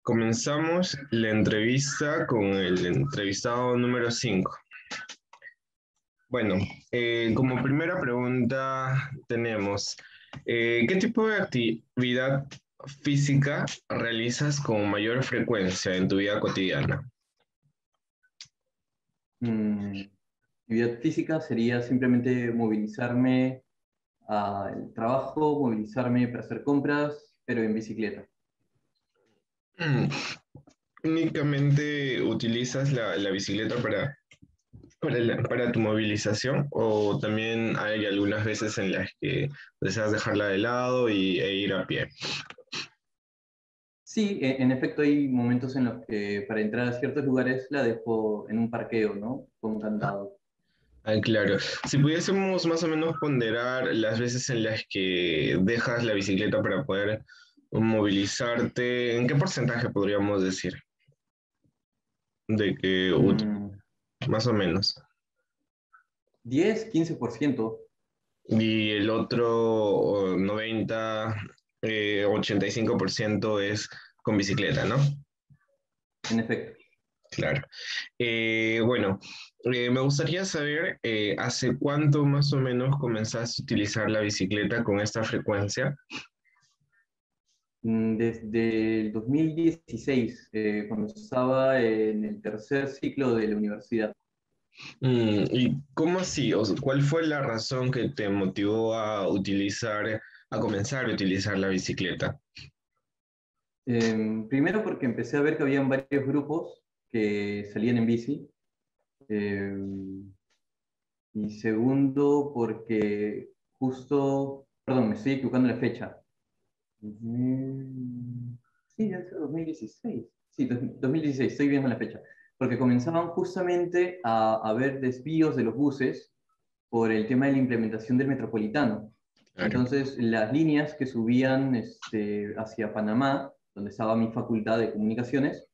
Comenzamos la entrevista con el entrevistado número 5. Bueno, como primera pregunta tenemos, ¿qué tipo de actividad física realizas con mayor frecuencia en tu vida cotidiana? Mm, Actividad física sería simplemente movilizarme al trabajo, movilizarme para hacer compras, pero en bicicleta. Mm, ¿Únicamente utilizas la bicicleta para tu movilización o también hay algunas veces en las que deseas dejarla de lado e ir a pie? Sí, en efecto hay momentos en los que para entrar a ciertos lugares la dejo en un parqueo, ¿no? Con candado. Ah, claro. Si pudiésemos más o menos ponderar las veces en las que dejas la bicicleta para poder movilizarte, ¿en qué porcentaje podríamos decir de que Mm, más o menos? 10-15%. Y el otro 90, 85% es con bicicleta, ¿no? En efecto. Claro. Bueno, me gustaría saber hace cuánto más o menos comenzaste a utilizar la bicicleta con esta frecuencia. Desde el 2016, cuando estaba en el tercer ciclo de la universidad. ¿Y cómo así? O sea, ¿cuál fue la razón que te motivó a comenzar a utilizar la bicicleta? Primero porque empecé a ver que habían varios grupos que salían en bici. eh, y segundo porque justo, perdón, me estoy equivocando en la fecha. Sí, debe ser 2016. Sí, 2016, estoy viendo la fecha. Porque comenzaban justamente a haber desvíos de los buses por el tema de la implementación del metropolitano. Claro. Entonces, las líneas que subían hacia Panamá, donde estaba mi facultad de comunicaciones,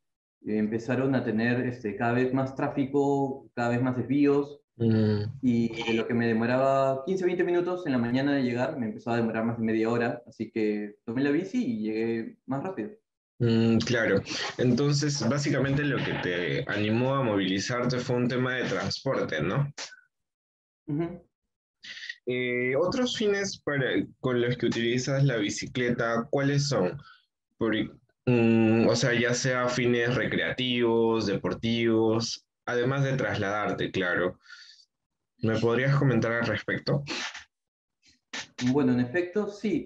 empezaron a tener cada vez más tráfico, cada vez más desvíos, Mm, y de lo que me demoraba 15-20 minutos en la mañana de llegar, me empezó a demorar más de media hora, así que tomé la bici y llegué más rápido. claro. Entonces, básicamente lo que te animó a movilizarte fue un tema de transporte, ¿no? Ujú. Otros fines con los que utilizas la bicicleta, ¿cuáles son? Por- o sea, ya sea fines recreativos, deportivos, además de trasladarte, claro. ¿Me podrías comentar al respecto? Bueno, en efecto, sí.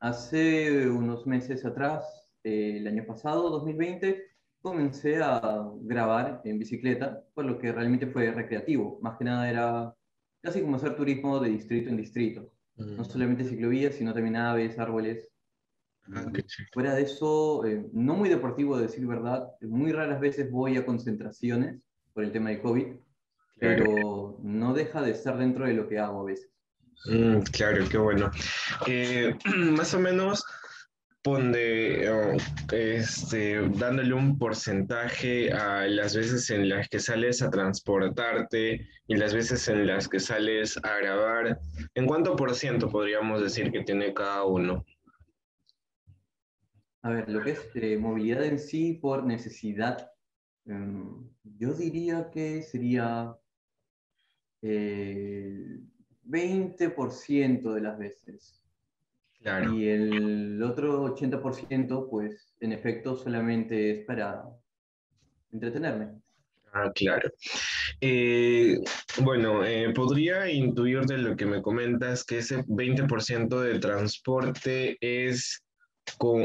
Hace unos meses atrás, el año pasado, 2020, comencé a grabar en bicicleta, por lo que realmente fue recreativo. Más que nada era casi como hacer turismo de distrito en distrito. No Mm, solamente ciclovías, sino también aves, árboles. qué chévere. Fuera de eso, no muy deportivo, de decir verdad. Muy raras veces voy a concentraciones por el tema de COVID, Claro. pero no deja de estar dentro de lo que hago a veces. Claro, qué bueno. Más o menos, dándole un porcentaje a las veces en las que sales a transportarte y las veces en las que sales a grabar, ¿en cuánto por ciento podríamos decir que tiene cada uno? A ver, lo que es movilidad en sí por necesidad, yo diría que sería el 20% de las veces. Claro. Y el otro 80%, pues en efecto, solamente es para entretenerme. Ah, claro. Eh, bueno, podría intuir de lo que me comentas que ese 20% de transporte es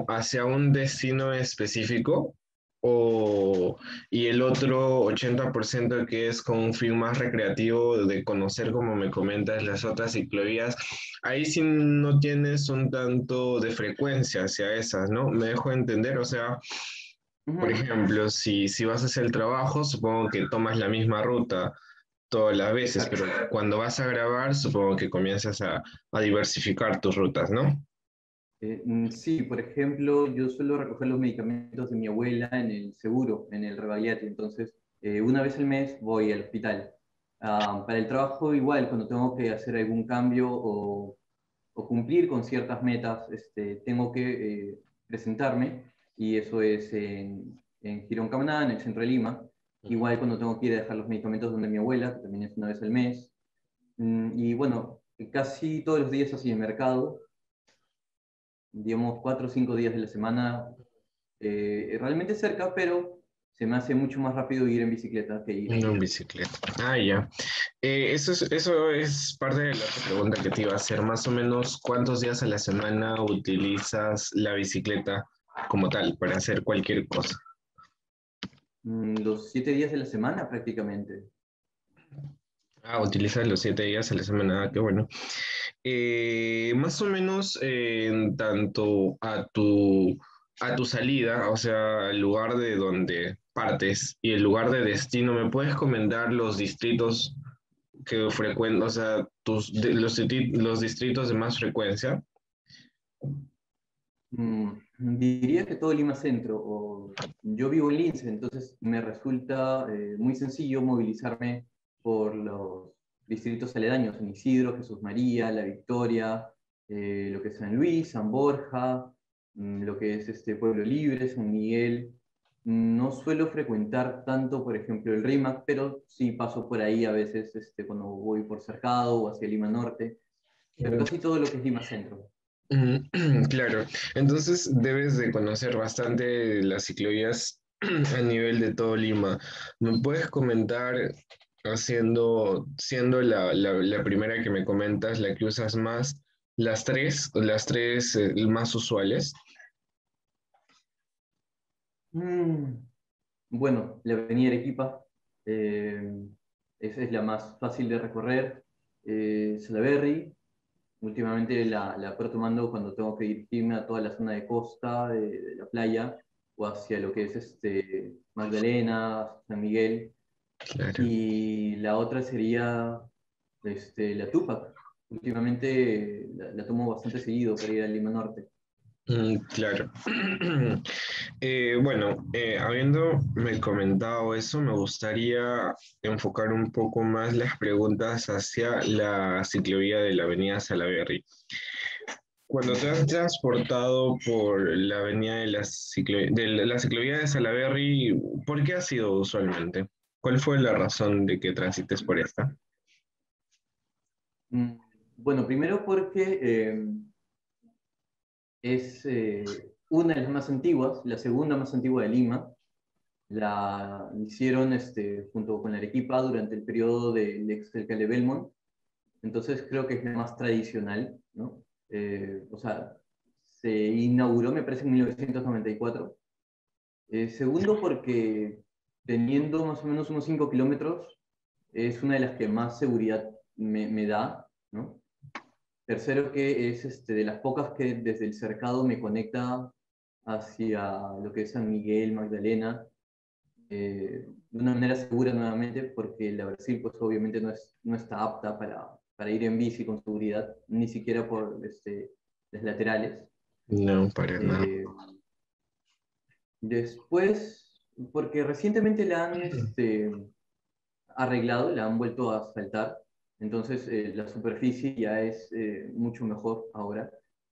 hacia un destino específico y el otro 80% que es con un fin más recreativo de conocer, como me comentas, las otras ciclovías. Ahí sí no tienes un tanto de frecuencia hacia esas, ¿no? Me dejo entender, o sea, por Ujú. ejemplo, si vas a hacer el trabajo, supongo que tomas la misma ruta todas las veces, pero Exacto. cuando vas a grabar, supongo que comienzas a diversificar tus rutas, ¿no? Sí, por ejemplo, yo suelo recoger los medicamentos de mi abuela en el seguro, en el Rebagliati. Entonces, una vez al mes voy al hospital. Para el trabajo, igual, cuando tengo que hacer algún cambio o cumplir con ciertas metas, tengo que presentarme. y eso es en Girón Camaná, en el centro de Lima. Igual cuando tengo que ir a dejar los medicamentos donde mi abuela, que también es una vez al mes. Y bueno, casi todos los días así en el mercado, digamos 4 o 5 días de la semana, realmente cerca, pero se me hace mucho más rápido ir en bicicleta que ir a No en pie. bicicleta. Ah, ya. Eso es parte de la otra pregunta que te iba a hacer. Más o menos, ¿cuántos días a la semana utilizas la bicicleta como tal para hacer cualquier cosa? Los 7 días de la semana prácticamente. Ah, utilizas los 7 días a la semana. Ah, qué bueno. Más o menos en tanto a tu salida, o sea, el lugar de donde partes y el lugar de destino, ¿me puedes comentar los distritos que frecuentan, o sea, los distritos de más frecuencia? Diría que todo Lima Centro, o yo vivo en Lince, entonces me resulta muy sencillo movilizarme por los distritos aledaños, San Isidro, Jesús María, La Victoria, lo que es San Luis, San Borja, lo que es Pueblo Libre, San Miguel. No suelo frecuentar tanto, por ejemplo, el RIMAC, pero sí paso por ahí a veces cuando voy por Cercado o hacia Lima Norte, pero casi todo lo que es Lima Centro. Claro, entonces debes de conocer bastante las ciclovías a nivel de todo Lima. ¿Me puedes comentar, siendo la primera que me comentas, la que usas más, las tres más usuales? Mm, Bueno, la avenida Arequipa, eh, esa es la más fácil de recorrer. Salaberry, últimamente la paro tomando cuando tengo que dirigirme a toda la zona de costa, de la playa, o hacia lo que es Magdalena, San Miguel. Claro. Y la otra sería la Tupac. Últimamente la tomo bastante seguido para ir a Lima Norte. Claro. Bueno, habiéndome comentado eso, me gustaría enfocar un poco más las preguntas hacia la ciclovía de la Avenida Salaberry. Cuando te has transportado por la avenida de la ciclovía de Salaberry, ¿por qué ha sido usualmente? ¿Cuál fue la razón de que transites por esta? Mm, Bueno, primero porque es una de las más antiguas, la segunda más antigua de Lima. La hicieron junto con la Arequipa durante el periodo del ex alcalde Belmont. Entonces creo que es la más tradicional, ¿no? O sea, se inauguró, me parece, en 1994. Segundo, porque teniendo más o menos unos 5 kilómetros, es una de las que más seguridad me da, ¿no? Tercero, que es de las pocas que desde el cercado me conecta hacia lo que es San Miguel, Magdalena, de una manera segura nuevamente, porque la Brasil pues obviamente no está apta para ir en bici con seguridad, ni siquiera por las laterales. No, para nada. Eh, Después, porque recientemente la han arreglado, la han vuelto a asfaltar, entonces la superficie ya es mucho mejor ahora.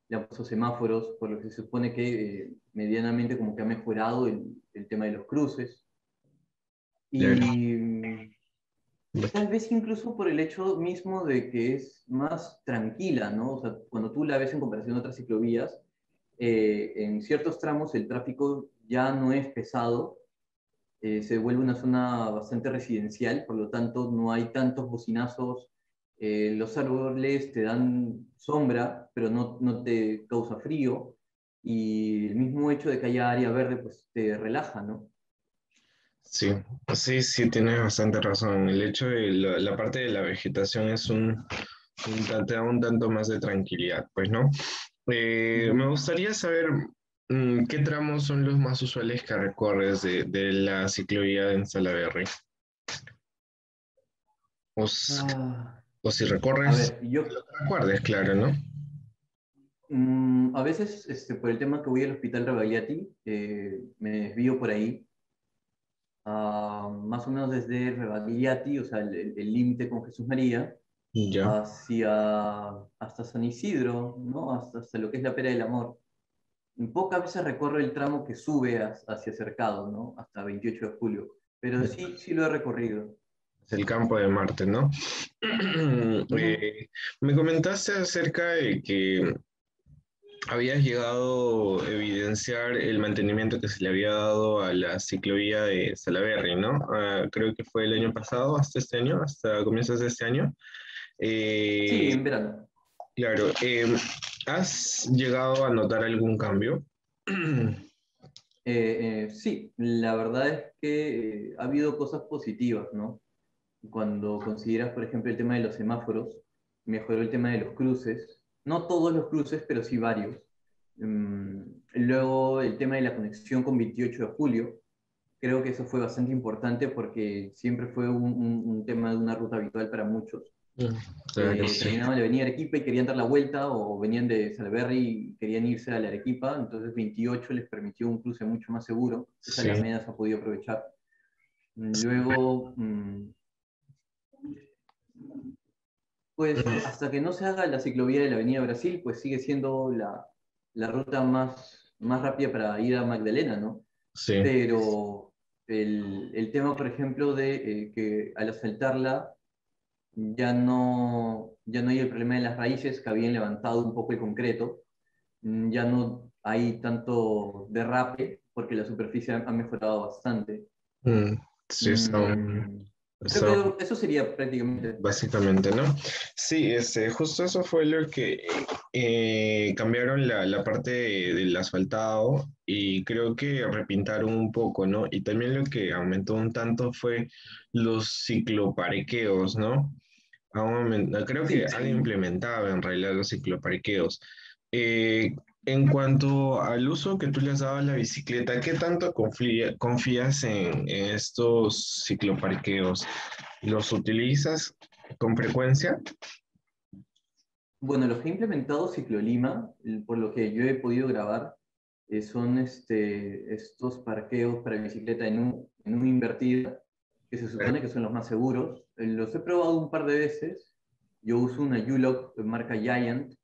Le han puesto semáforos, por lo que se supone que medianamente como que ha mejorado el tema de los cruces. Claro. Y tal vez incluso por el hecho mismo de que es más tranquila, ¿no? O sea, cuando tú la ves en comparación a otras ciclovías, en ciertos tramos el tráfico ya no es pesado, se vuelve una zona bastante residencial, por lo tanto no hay tantos bocinazos, los árboles te dan sombra, pero no te causa frío, y el mismo hecho de que haya área verde, pues te relaja, ¿no? Sí, sí, sí, tienes bastante razón. El hecho de la parte de la vegetación te da un tanto más de tranquilidad, pues, ¿no? Me Ujú. gustaría saber qué tramos son los más usuales que recorres de la ciclovía en Salaberry. O, s- Ah, o si a recorres, ver, yo lo que recuerdes, claro, ¿no? A veces, por el tema que voy al hospital Rebagliati, me desvío por ahí, más o menos desde Rebagliati, o sea, el límite con Jesús María, Ya. hasta San Isidro, ¿no? Hasta lo que es la Pera del Amor. pocas veces recorro el tramo que sube hacia Cercado, ¿no? Hasta 28 de julio, pero sí, sí lo he recorrido. El campo de Marte, ¿no? Ujú. Me comentaste acerca de que habías llegado a evidenciar el mantenimiento que se le había dado a la ciclovía de Salaberry, ¿no? Creo que fue el año pasado, hasta este año, hasta comienzos de este año. Sí, Eh, en verano. claro, ¿has llegado a notar algún cambio? Sí, la verdad es que ha habido cosas positivas, ¿no? Cuando consideras, por ejemplo, el tema de los semáforos, mejoró el tema de los cruces, no todos los cruces, pero sí varios. Luego el tema de la conexión con 28 de julio, creo que eso fue bastante importante porque siempre fue un tema de una ruta habitual para muchos. Claro, sí. Terminaban de venir a Arequipa y querían dar la vuelta, o venían de Salaberry y querían irse a la Arequipa, entonces 28 les permitió un cruce mucho más seguro. Esa Sí. Alameda se ha podido aprovechar. Luego, pues hasta que no se haga la ciclovía de la Avenida Brasil, pues sigue siendo la ruta más rápida para ir a Magdalena, ¿no? Sí. Pero el tema, por ejemplo, de que al asfaltarla ya no hay el problema de las raíces que habían levantado un poco el concreto, ya no hay tanto derrape porque la superficie ha mejorado bastante. Mm, sí, Mm, creo que eso sería prácticamente. básicamente, ¿no? Sí, justo eso fue lo que cambiaron la parte del asfaltado y creo que repintaron un poco, ¿no? Y también lo que aumentó un tanto fue los cicloparqueos, ¿no? Creo que Sí, han implementado en realidad los cicloparqueos. Eh, en cuanto al uso que tú le has dado a la bicicleta, ¿qué tanto confías en estos cicloparqueos? ¿Los utilizas con frecuencia? bueno, los que ha implementado Ciclolima, por lo que yo he podido grabar, son estos parqueos para bicicleta en un invertida, que se supone que son los más seguros. Los he probado un par de veces. Yo uso una U-Lock de marca Giant,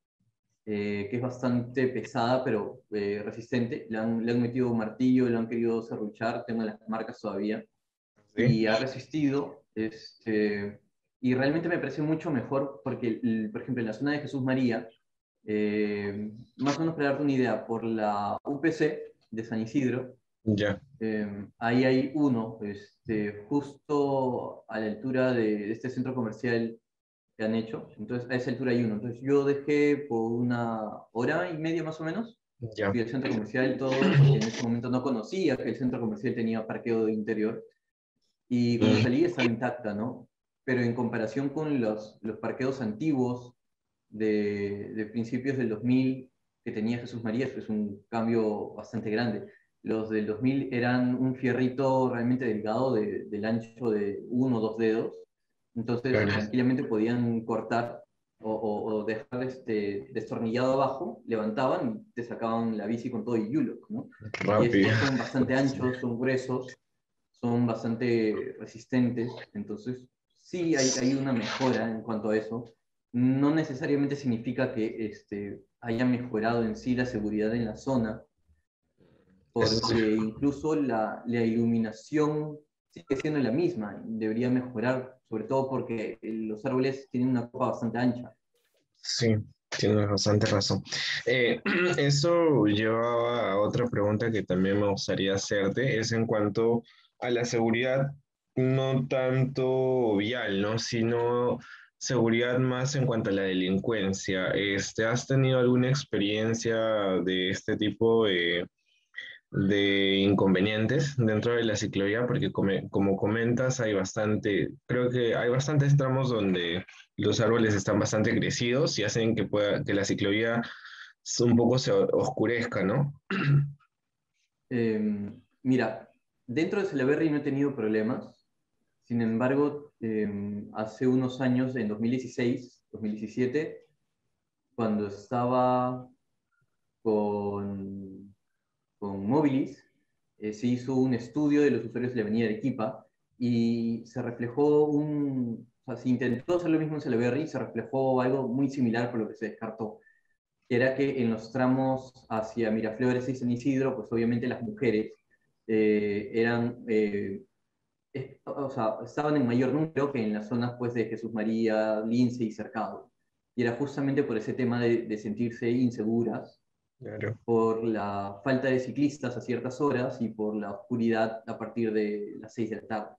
que es bastante pesada, pero resistente. Le han metido martillo, le han querido serruchar, tengo las marcas todavía, Sí, y ha resistido. Y realmente me parece mucho mejor porque, por ejemplo, en la zona de Jesús María, más o menos para darte una idea, por la UPC de San Isidro, ya. ahí hay uno, justo a la altura de este centro comercial que han hecho. Entonces, a esa altura hay uno. Entonces, yo dejé por una hora y media más o menos, Ya. fui al centro comercial y todo, porque en ese momento no conocía que el centro comercial tenía parqueo de interior. Y cuando Mm, salí estaba intacta, ¿no? Pero en comparación con los parqueos antiguos de principios del 2000 que tenía Jesús María, es un cambio bastante grande. Los del 2000 eran un fierrito realmente delgado del ancho de uno o dos dedos, entonces claro. tranquilamente podían cortar o dejar destornillado abajo, levantaban y te sacaban la bici con todo y yulo, ¿no? Y Rápido. estos son bastante anchos, son gruesos, son bastante resistentes, entonces sí hay una mejora en cuanto a eso. No necesariamente significa que haya mejorado en sí la seguridad en la zona, Eso sí. porque incluso la iluminación sigue siendo la misma, debería mejorar, sobre todo porque los árboles tienen una copa bastante ancha. Sí, tienes bastante razón. Eh, Eso llevaba a otra pregunta que también me gustaría hacerte, es en cuanto a la seguridad, no tanto vial, ¿no? Sino seguridad más en cuanto a la delincuencia. ¿Has tenido alguna experiencia de este tipo de inconvenientes dentro de la ciclovía? Porque como comentas, creo que hay bastantes tramos donde los árboles están bastante crecidos y hacen que la ciclovía un poco se oscurezca, ¿no? Mira, dentro de Celeberry no he tenido problemas. Sin embargo, hace unos años, en 2016, 2017, cuando estaba con, con Mobilis, se hizo un estudio de los usuarios de la avenida Arequipa y se reflejó o sea, se intentó hacer lo mismo en Celeberry y se reflejó algo muy similar por lo que se descartó. que era que en los tramos hacia Miraflores y San Isidro, pues obviamente las mujeres eran, o sea, estaban en mayor número que en las zonas pues de Jesús María, Lince y Cercado. Y era justamente por ese tema de sentirse inseguras, Claro. por la falta de ciclistas a ciertas horas y por la oscuridad a partir de las 6 de la tarde.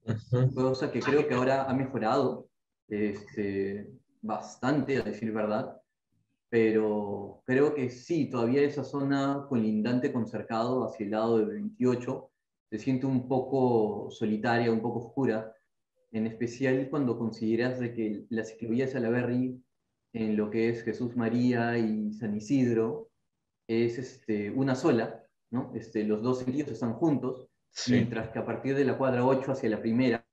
Ujú. Cosa que creo que ahora ha mejorado este, bastante, a decir verdad, pero creo que sí, todavía esa zona colindante con Cercado hacia el lado de 28 se siente un poco solitaria, un poco oscura, en especial cuando consideras de que la ciclovía de Salaberry, en lo que es Jesús María y San Isidro, es una sola, ¿no? Los dos sentidos están juntos, Sí, mientras que a partir de la cuadra 8 hacia la primera,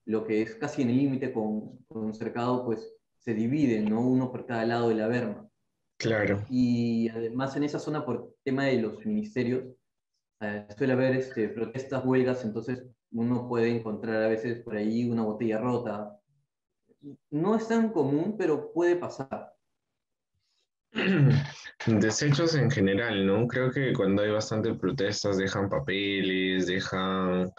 lo que es casi en el límite con Cercado, pues se divide, ¿no? Uno por cada lado de la berma. claro. Y además en esa zona, por tema de los ministerios, suele haber protestas, huelgas, entonces uno puede encontrar a veces por ahí una botella rota. No es tan común, pero puede pasar. Desechos en general, ¿no? Creo que cuando hay bastantes protestas dejan papeles, dejan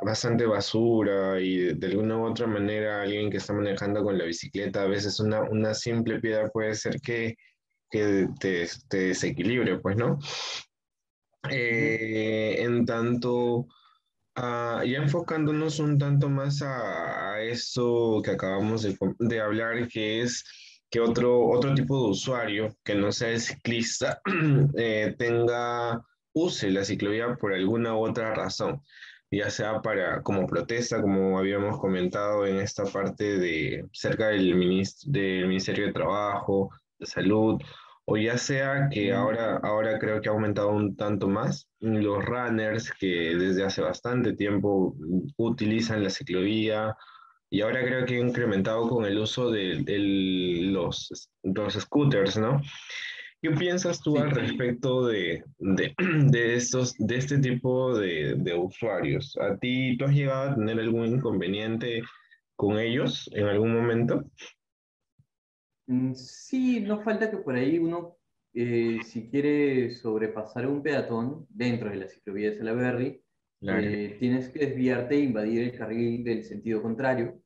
bastante basura y de alguna u otra manera alguien que está manejando con la bicicleta, a veces una simple piedra puede ser que te desequilibre, pues, ¿no? Ujú. En tanto, ya enfocándonos un tanto más a esto que acabamos de hablar, que es que otro tipo de usuario que no sea el ciclista use la ciclovía por alguna u otra razón, ya sea como protesta, como habíamos comentado en esta parte de cerca del Ministerio de Trabajo, de Salud, o ya sea que Mm. ahora creo que ha aumentado un tanto más los runners que desde hace bastante tiempo utilizan la ciclovía y ahora creo que ha incrementado con el uso los scooters, ¿no? ¿Qué piensas tú al Sí. respecto de este tipo de usuarios? ¿A ti tú has llegado a tener algún inconveniente con ellos en algún momento? Sí, no falta que por ahí uno, si quiere sobrepasar un peatón dentro de la ciclovía de Salaberry, Claro. tienes que desviarte e invadir el carril del sentido contrario,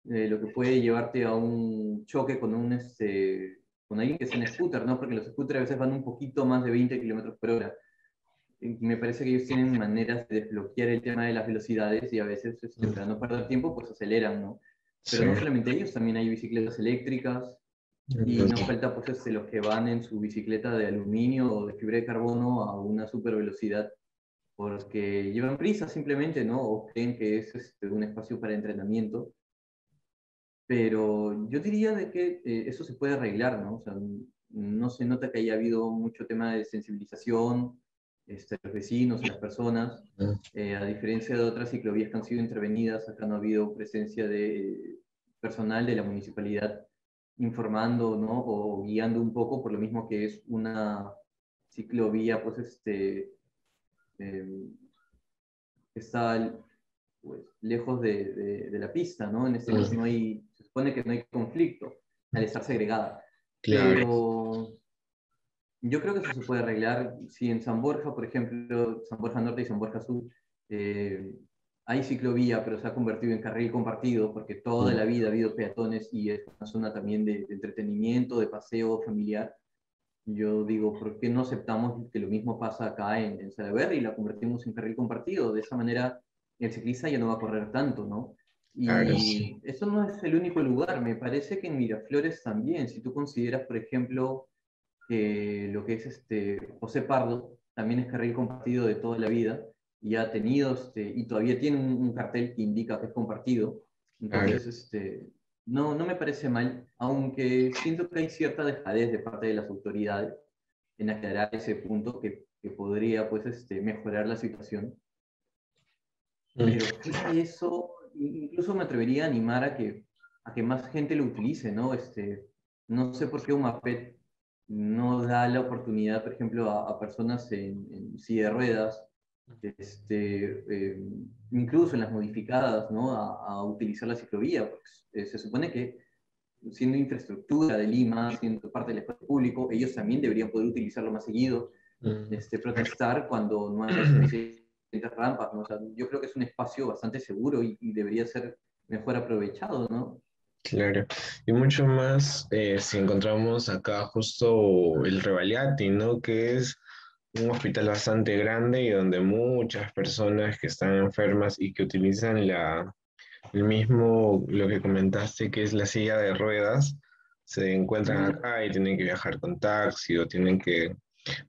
lo que puede llevarte a un choque con alguien que es en scooter, ¿no? Porque los scooters a veces van un poquito más de 20 kilómetros por hora. Y me parece que ellos tienen maneras de desbloquear el tema de las velocidades y a veces, Mm, para no perder tiempo, pues aceleran, ¿no? Pero sí. no solamente ellos, también hay bicicletas eléctricas y no Mm, falta pues los que van en su bicicleta de aluminio o de fibra de carbono a una super velocidad porque llevan prisa simplemente, ¿no? O creen que es un espacio para entrenamiento. Pero yo diría de que eso se puede arreglar, ¿no? O sea, no se nota que haya habido mucho tema de sensibilización a los vecinos, a las personas. mm, A diferencia de otras ciclovías que han sido intervenidas, acá no ha habido presencia de personal de la municipalidad informando, ¿no? O guiando un poco, por lo mismo que es una ciclovía, pues, eh, que está pues, lejos de la pista, ¿no? En este caso mm, no hay, se supone que no hay conflicto al estar segregada, claro. pero yo creo que eso se puede arreglar si en San Borja, por ejemplo, San Borja Norte y San Borja Sur, eh, hay ciclovía, pero se ha convertido en carril compartido porque toda Mm, la vida ha habido peatones y es una zona también de entretenimiento, de paseo familiar. Yo digo, ¿por qué no aceptamos que lo mismo pasa acá en Salaberry y la convertimos en carril compartido? De esa manera el ciclista ya no va a correr tanto, ¿no? claro, sí. Y eso no es el único lugar, me parece que en Miraflores también, si tú consideras, por ejemplo, que lo que es José Pardo también es carril compartido de toda la vida y ha tenido y todavía tiene un cartel que indica que es compartido. Claro. Entonces, no, no me parece mal, aunque siento que hay cierta dejadez de parte de las autoridades en aclarar ese punto que podría pues, mejorar la situación. Mm, Pero fuera de eso, incluso me atrevería a animar a que más gente lo utilice, ¿no? No sé por qué UMAPET no da la oportunidad, por ejemplo, a personas en silla de ruedas, incluso en las modificadas, ¿no? A utilizar la ciclovía. Pues, se supone que siendo infraestructura de Lima, siendo parte del espacio público, ellos también deberían poder utilizarlo más seguido, protestar cuando no hay suficientes rampas, ¿no? O sea, yo creo que es un espacio bastante seguro y debería ser mejor aprovechado, ¿no? Claro, y mucho más si encontramos acá justo el Revaliati, ¿no? Que es un hospital bastante grande y donde muchas personas que están enfermas y que utilizan el mismo, lo que comentaste, que es la silla de ruedas, se encuentran Ujú. acá y tienen que viajar con taxi o tienen que,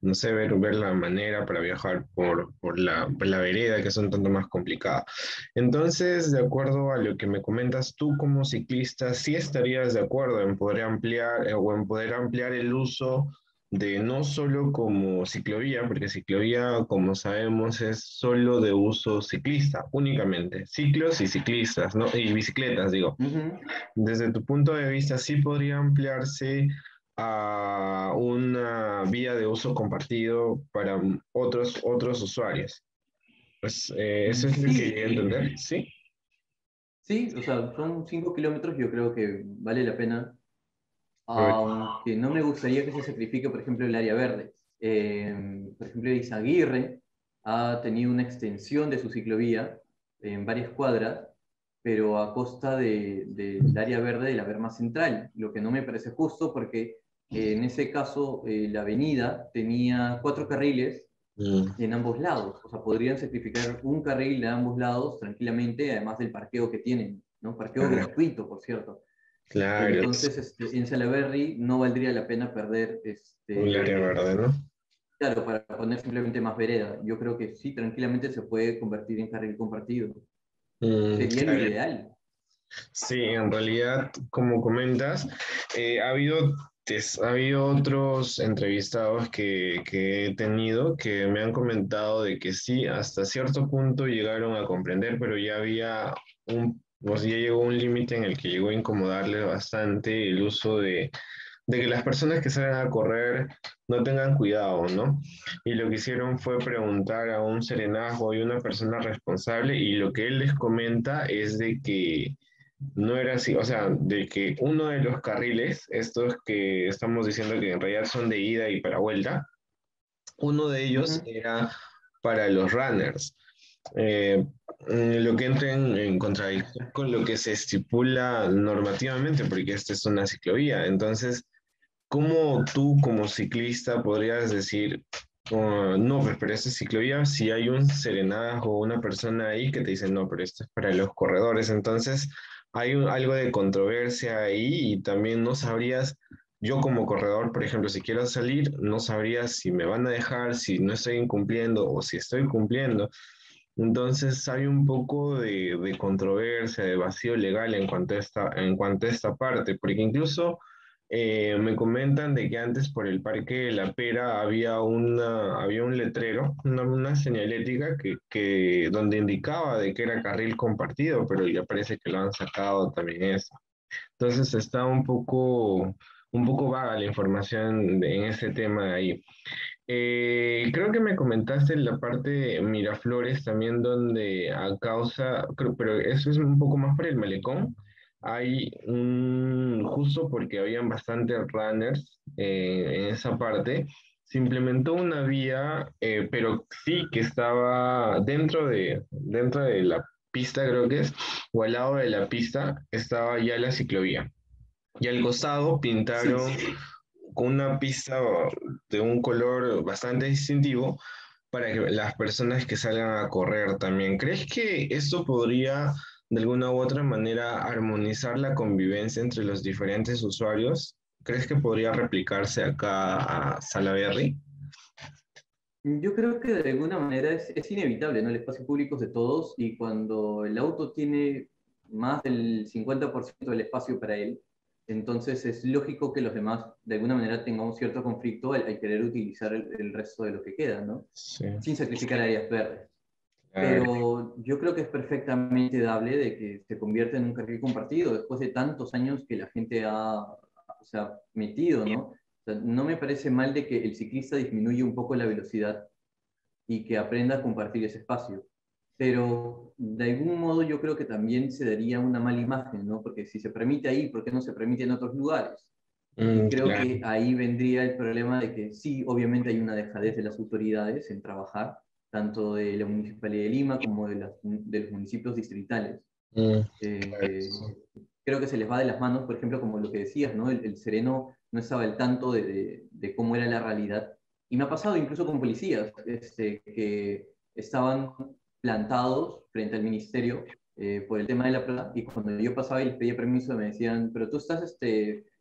no sé, ver la manera para viajar por la vereda, que es un tanto más complicada. Entonces, de acuerdo a lo que me comentas, tú como ciclista, ¿sí estarías de acuerdo en poder ampliar o en poder ampliar el uso de no solo como ciclovía, porque ciclovía, como sabemos, es solo de uso ciclista, únicamente, ciclos y ciclistas, ¿no? Y bicicletas, digo. Ujú. Desde tu punto de vista, ¿sí podría ampliarse a una vía de uso compartido para otros usuarios? Pues eso es lo que Sí, llegué a entender, ¿sí? sí, o sea, son 5 kilómetros, yo creo que vale la pena, Correcto. aunque no me gustaría que se sacrifique, por ejemplo, el área verde. Por ejemplo, Izaguirre ha tenido una extensión de su ciclovía en varias cuadras, pero a costa del área verde de la Berma Central, lo que no me parece justo porque en ese caso la avenida tenía 4 carriles Mm, en ambos lados, o sea, podrían sacrificar un carril de ambos lados tranquilamente, además del parqueo que tienen, ¿no? Parqueo claro, gratuito, por cierto. claro, es Entonces, en Salaberry no valdría la pena perder, un área verde, ¿no? claro, para poner simplemente más vereda. Yo creo que sí, tranquilamente se puede convertir en carril compartido. Sería lo Claro. ideal. Sí, en realidad, como comentas, ha habido otros entrevistados que he tenido que me han comentado de que sí, hasta cierto punto llegaron a comprender, pero ya había pues ya llegó un límite en el que llegó a incomodarles bastante el uso de que las personas que salen a correr no tengan cuidado, ¿no? Y lo que hicieron fue preguntar a un serenazgo y una persona responsable y lo que él les comenta es de que no era así, o sea, de que uno de los carriles, estos que estamos diciendo que en realidad son de ida y para vuelta, uno de ellos Ujú. era para los runners. Eh, lo que entra en contradicción con lo que se estipula normativamente, porque esta es una ciclovía. Entonces, ¿cómo tú como ciclista podrías decir, "Oh, no, pues, pero esta es ciclovía"? Si hay un serenazgo o una persona ahí que te dice, no, pero esto es para los corredores? Entonces hay algo de controversia ahí y también no sabrías, yo como corredor, por ejemplo, si quiero salir, no sabría si me van a dejar, si no estoy incumpliendo o si estoy cumpliendo. Entonces hay un poco de controversia, de vacío legal en cuanto a esta parte, porque incluso me comentan de que antes por el Parque de la Pera había un letrero, una señalética donde indicaba de que era carril compartido, pero ya parece que lo han sacado también eso. Entonces está un poco vaga la información en ese tema de ahí. Creo que me comentaste la parte de Miraflores también, donde a causa, pero eso es un poco más por el malecón. Justo porque habían bastantes runners en esa parte, se implementó una vía, pero sí que estaba dentro de la pista, creo que es, o al lado de la pista, estaba ya la ciclovía. Y al costado Sí. pintaron con una pista de un color bastante distintivo para que las personas que salgan a correr también. ¿Crees que esto podría de alguna u otra manera armonizar la convivencia entre los diferentes usuarios? ¿Crees que podría replicarse acá a Salaberry? Yo creo que de alguna manera es inevitable, ¿no? El espacio público es de todos y cuando el auto tiene más del 50% del espacio para él, entonces es lógico que los demás de alguna manera tengan un cierto conflicto al querer utilizar el resto de lo que queda, ¿no? Sí, Sin sacrificar áreas verdes. claro. Pero yo creo que es perfectamente dable de que se convierta en un carril compartido después de tantos años que la gente o sea, metido, ¿no? O sea, no me parece mal de que el ciclista disminuya un poco la velocidad y que aprenda a compartir ese espacio. pero de algún modo yo creo que también se daría una mala imagen, ¿no? Porque si se permite ahí, ¿por qué no se permite en otros lugares? Y creo Claro. que ahí vendría el problema de que sí, obviamente hay una dejadez de las autoridades en trabajar, tanto de la Municipalidad de Lima como de los municipios distritales. Claro, Eh, sí. creo que se les va de las manos, por ejemplo, como lo que decías, ¿no? El Sereno no estaba al tanto de cómo era la realidad. Y me ha pasado incluso con policías que estaban plantados frente al ministerio por el tema de la plata, y cuando yo pasaba y les pedía permiso me decían, pero tú estás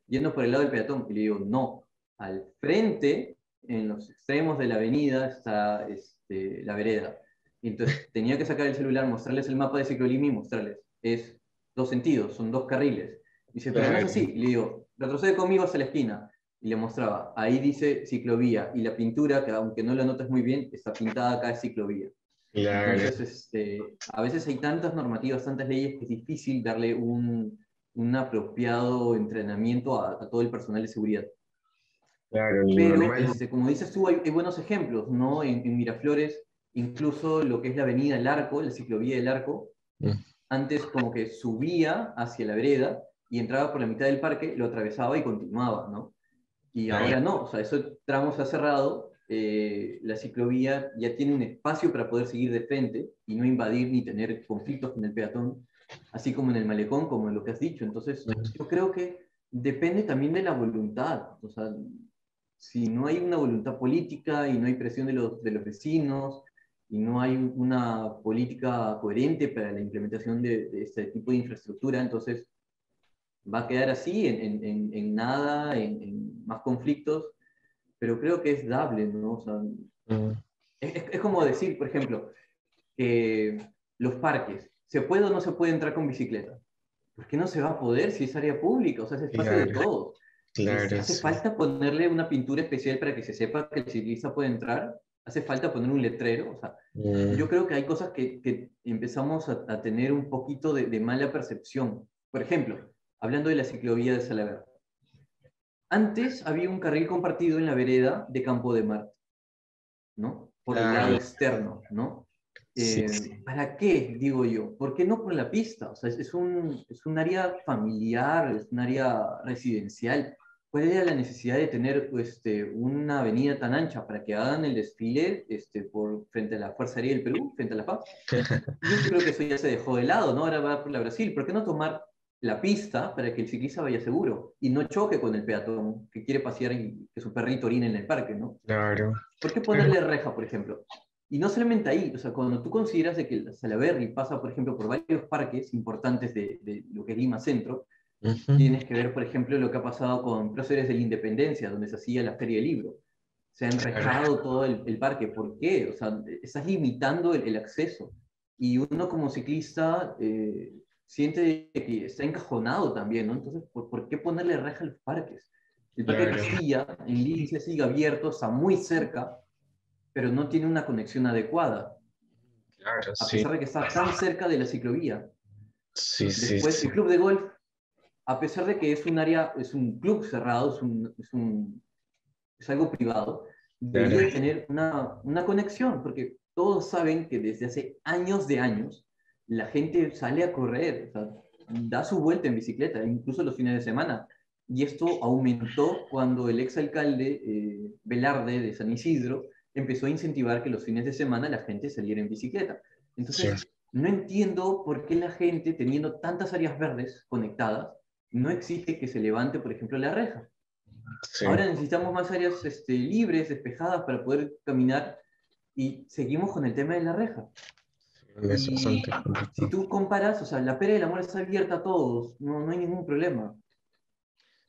yendo por el lado del peatón. Y le digo, no, al frente, en los extremos de la avenida, está la vereda. Y entonces tenía que sacar el celular, mostrarles el mapa de ciclolimia y mostrarles. Es dos sentidos, son dos carriles. Dice, pero no es así. Claro, Y le digo, retrocede conmigo hasta la esquina. Y le mostraba, ahí dice ciclovía. Y la pintura, que aunque no la notas muy bien, está pintada acá es ciclovía. claro, Entonces, a veces hay tantas normativas, tantas leyes, que es difícil darle un apropiado entrenamiento a todo el personal de seguridad. claro, y Pero, normal. como dices tú, hay buenos ejemplos, ¿no? En Miraflores, incluso lo que es la avenida El Arco, la ciclovía del Arco, Mm, antes como que subía hacia la vereda y entraba por la mitad del parque, lo atravesaba y continuaba, ¿no? Y claro, ahora no, o sea, esos tramos ha cerrado, la ciclovía ya tiene un espacio para poder seguir de frente y no invadir ni tener conflictos con el peatón, así como en el malecón, como en lo que has dicho. Entonces, yo creo que depende también de la voluntad, o sea, si no hay una voluntad política y no hay presión de los vecinos y no hay una política coherente para la implementación de este tipo de infraestructura, entonces va a quedar así, en nada, en más conflictos, pero creo que es dable, ¿no? O sea, mm, es como decir, por ejemplo, que los parques, ¿se puede o no se puede entrar con bicicleta? ¿Por qué no se va a poder si es área pública? O sea, es espacio de claro, todos. claro, ¿Hace sí. falta ponerle una pintura especial para que se sepa que el ciclista puede entrar? ¿Hace falta poner un letrero? O sea, Mm, yo creo que hay cosas que empezamos a tener un poquito de mala percepción. Por ejemplo, hablando de la ciclovía de Salaberry. Antes había un carril compartido en la vereda de Campo de Marte, ¿no? Por el lado claro, externo, ¿no? sí, sí, ¿Para qué, digo yo? ¿Por qué no por la pista? O sea, es un área familiar, es un área residencial. ¿Cuál era la necesidad de tener una avenida tan ancha para que hagan el desfile frente a la Fuerza Aérea del Perú, frente a La Paz? Yo creo que eso ya se dejó de lado, ¿no? Ahora va por la Brasil. ¿Por qué no tomar la pista para que el ciclista vaya seguro y no choque con el peatón que quiere pasear y que su perrito orine en el parque, ¿no? claro, ¿Por qué claro, ponerle reja, por ejemplo? Y no solamente ahí, o sea, cuando tú consideras de que la Salaberry pasa, por ejemplo, por varios parques importantes de lo que es Lima Centro, ujú, tienes que ver, por ejemplo, lo que ha pasado con Próceres de la Independencia, donde se hacía la Feria del Libro. Se ha claro, enrejado todo el parque. ¿Por qué? O sea, estás limitando el acceso. Y uno como ciclista siente que está encajonado también, ¿no? Entonces, ¿por qué ponerle reja a los parques? El Parque de claro, Castilla, en Lince, sigue abierto, está muy cerca, pero no tiene una conexión adecuada, claro, a sí, pesar de que está tan cerca de la ciclovía. sí, sí, Después, sí, el club de golf, a pesar de que es un área, es un club cerrado, es algo privado, claro, debería tener una conexión, porque todos saben que desde hace años de años la gente sale a correr, o sea, da su vuelta en bicicleta, incluso los fines de semana. Y esto aumentó cuando el exalcalde Velarde de San Isidro empezó a incentivar que los fines de semana la gente saliera en bicicleta. sí, Entonces, no entiendo por qué la gente, teniendo tantas áreas verdes conectadas, no exige que se levante, por ejemplo, la reja. sí, Ahora necesitamos más áreas libres, despejadas para poder caminar, y seguimos con el tema de la reja. es bastante Y si complicado. tú comparas, o sea, la Pera del Amor está abierta a todos, no hay ningún problema.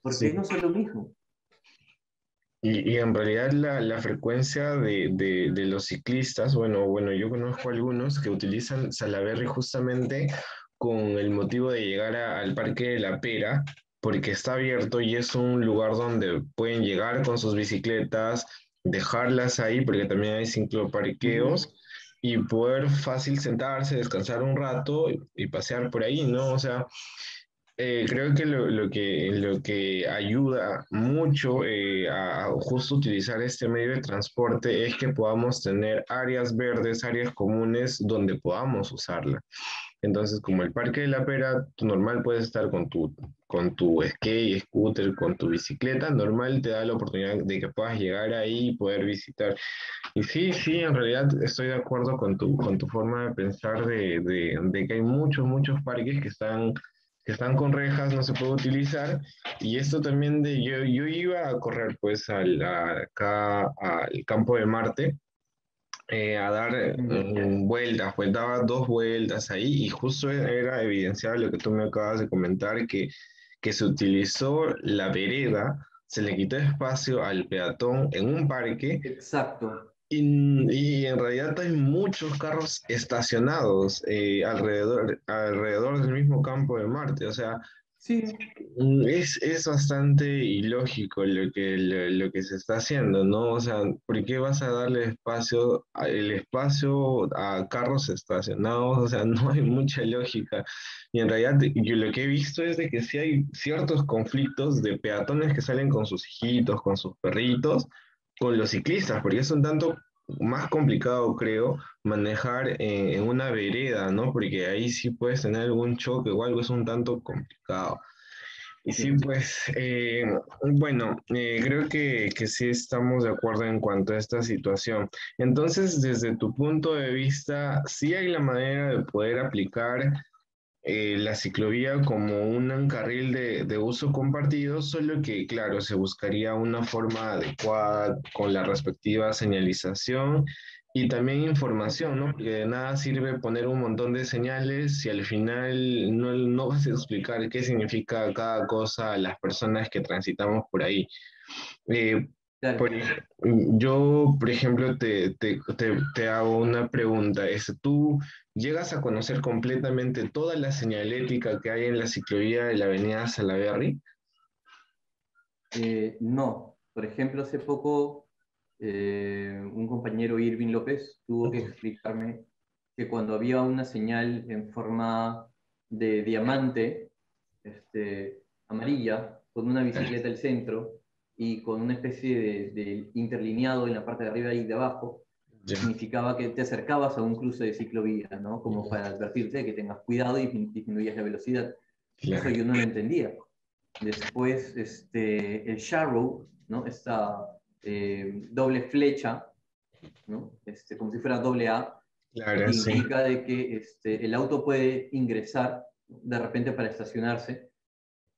¿Por Sí. qué no ser lo mismo? Y en realidad la frecuencia de los ciclistas, bueno, yo conozco algunos que utilizan Salaberry justamente con el motivo de llegar al Parque de la Pera, porque está abierto y es un lugar donde pueden llegar con sus bicicletas, dejarlas ahí, porque también hay cicloparqueos, Ujú. y poder fácil sentarse, descansar un rato y pasear por ahí, ¿no? O sea, Creo que lo que ayuda mucho a justo utilizar este medio de transporte es que podamos tener áreas verdes, áreas comunes donde podamos usarla. Entonces, como el Parque de la Pera, tú normal puedes estar con tu skate, scooter, con tu bicicleta, normal te da la oportunidad de que puedas llegar ahí y poder visitar. Y sí, sí, en realidad estoy de acuerdo con tu forma de pensar de que hay muchos parques que están con rejas, no se puede utilizar. Y esto también yo iba a correr pues acá al campo de Marte a dar Ujú. vueltas, pues daba dos vueltas ahí y justo era evidenciado lo que tú me acabas de comentar, que se utilizó la vereda, se le quitó espacio al peatón en un parque Exacto. y en realidad hay muchos carros estacionados alrededor del mismo campo de Marte. O sea, Sí, es bastante ilógico lo que se está haciendo, ¿no? O sea, ¿por qué vas a darle el espacio a carros estacionados? O sea, no hay mucha lógica. Y en realidad yo lo que he visto es de que sí hay ciertos conflictos de peatones que salen con sus hijitos, con sus perritos, con los ciclistas, porque es un tanto más complicado, creo, manejar en una vereda, ¿no? Porque ahí sí puedes tener algún choque o algo, es un tanto complicado. Y sí, sí. pues, bueno, creo que sí estamos de acuerdo en cuanto a esta situación. Entonces, desde tu punto de vista, sí hay la manera de poder aplicar la ciclovía como un carril de uso compartido, solo que, claro, se buscaría una forma adecuada con la respectiva señalización y también información, ¿no? Porque de nada sirve poner un montón de señales si al final no vas a explicar qué significa cada cosa a las personas que transitamos por ahí. Eh, Claro. por yo, por ejemplo, te hago una pregunta. ¿Tú llegas a conocer completamente toda la señalética que hay en la ciclovía de la avenida Salaberry? No, por ejemplo, hace poco un compañero, Irving López, tuvo que explicarme que cuando había una señal en forma de diamante, amarilla, con una bicicleta al centro y con una especie de interlineado en la parte de arriba y de abajo, Ya, significaba que te acercabas a un cruce de ciclovía, ¿no? Como para advertirte que tengas cuidado y disminuyas la velocidad. Eso claro. yo no lo entendía. Después, el Sharrow, ¿no? Esta doble flecha, ¿no? Como si fuera doble A, que Claro, sí. indica de que el auto puede ingresar de repente para estacionarse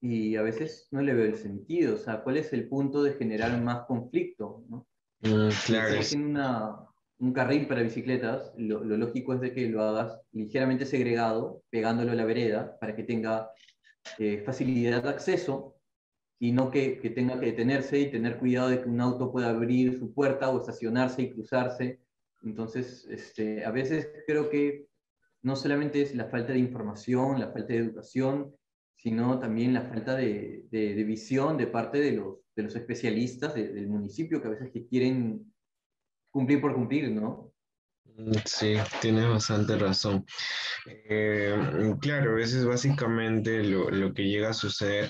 y a veces no le veo el sentido. O sea, ¿cuál es el punto de generar más conflicto, ¿no? Si Claro, estás sí. haciendo un carril para bicicletas, lo lógico es de que lo hagas ligeramente segregado, pegándolo a la vereda, para que tenga facilidad de acceso y no que tenga que detenerse y tener cuidado de que un auto pueda abrir su puerta o estacionarse y cruzarse. Entonces, a veces creo que no solamente es la falta de información, la falta de educación, sino también la falta de visión de parte de los especialistas del municipio que a veces que quieren cumplir por cumplir, ¿no? Sí, tienes bastante razón. Claro, eso es básicamente lo que llega a suceder.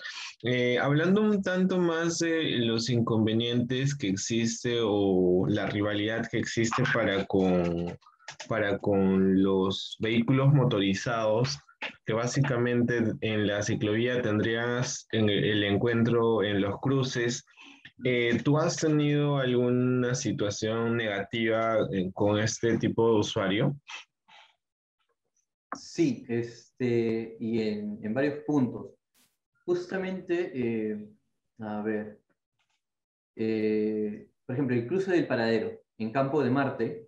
Hablando un tanto más de los inconvenientes que existe o la rivalidad que existe para con los vehículos motorizados, que básicamente en la ciclovía tendrías el encuentro en los cruces. ¿Tú has tenido alguna situación negativa con este tipo de usuario? Sí, y en varios puntos. Justamente, a ver, por ejemplo, el cruce del paradero en Campo de Marte,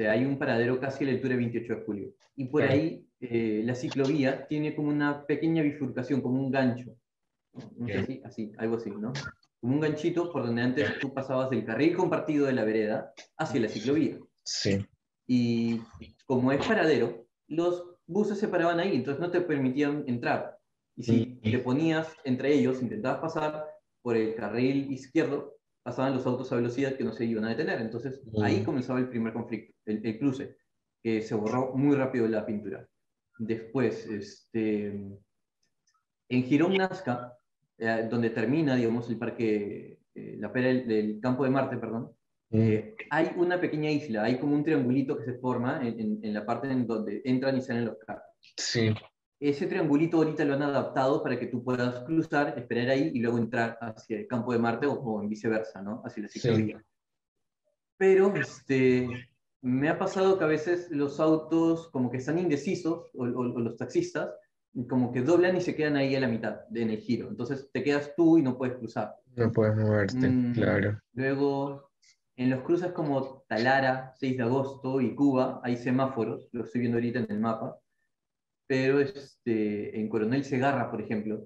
hay un paradero casi a la altura de 28 de julio. Y por Claro. ahí la ciclovía tiene como una pequeña bifurcación, como un gancho. No sé Ya, si así, algo así, ¿no? Como un ganchito por donde antes tú pasabas del carril compartido de la vereda hacia la ciclovía. sí. Y como es paradero, los buses se paraban ahí, entonces no te permitían entrar. Y si te ponías entre ellos, intentabas pasar por el carril izquierdo, pasaban los autos a velocidad que no se iban a detener. Entonces ahí Mm, comenzaba el primer conflicto, el cruce, que se borró muy rápido la pintura. Después, En Girón Nazca, donde termina, digamos, el parque, la pera del campo de Marte, perdón, Mm, hay una pequeña isla, hay como un triangulito que se forma en la parte en donde entran y salen los carros. sí, Ese triangulito ahorita lo han adaptado para que tú puedas cruzar, esperar ahí y luego entrar hacia el campo de Marte o en viceversa, ¿no? Hacia la sí. ciclovía. Pero me ha pasado que a veces los autos como que están indecisos, o los taxistas, como que doblan y se quedan ahí a la mitad, en el giro. Entonces te quedas tú y no puedes cruzar. No puedes moverte, claro. Luego, en los cruces como Talara, 6 de agosto y Cuba, hay semáforos, lo estoy viendo ahorita en el mapa, pero en Coronel Segarra, por ejemplo,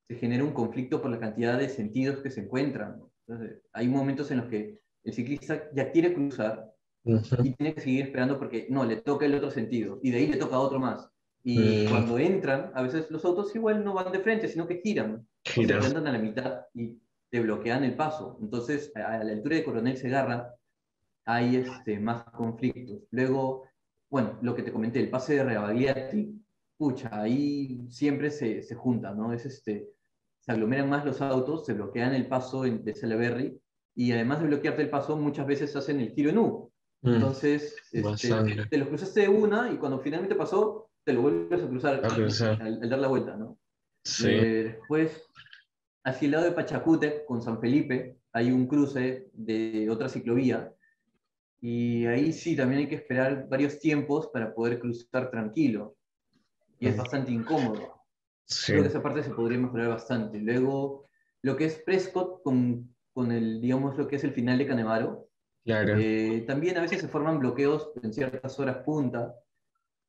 se genera un conflicto por la cantidad de sentidos que se encuentran, ¿no? Entonces, hay momentos en los que el ciclista ya quiere cruzar Ujú. y tiene que seguir esperando porque no, le toca el otro sentido, y de ahí le toca otro más. Y Mm, cuando entran, a veces los autos igual no van de frente, sino que giran o se gira, plantan a la mitad y te bloquean el paso. Entonces, a la altura de Coronel Segarra hay más conflictos. Luego, bueno, lo que te comenté, el pase de Rebagliati, pucha, ahí siempre se junta, ¿no? Se aglomeran más los autos, se bloquean el paso de Salaberry, y además de bloquearte el paso, muchas veces hacen el giro en U. mm, Entonces, bastante. te los cruzaste de una y cuando finalmente pasó, te lo vuelves a cruzar A cruzar, al dar la vuelta, ¿no? sí, Después, hacia el lado de Pachacútec, con San Felipe, hay un cruce de otra ciclovía, y ahí sí, también hay que esperar varios tiempos para poder cruzar tranquilo. Y es mm, bastante incómodo. Creo que sí, esa parte se podría mejorar bastante. Luego, lo que es Prescott con el, digamos, lo que es el final de Canevaro, claro, también a veces se forman bloqueos en ciertas horas punta.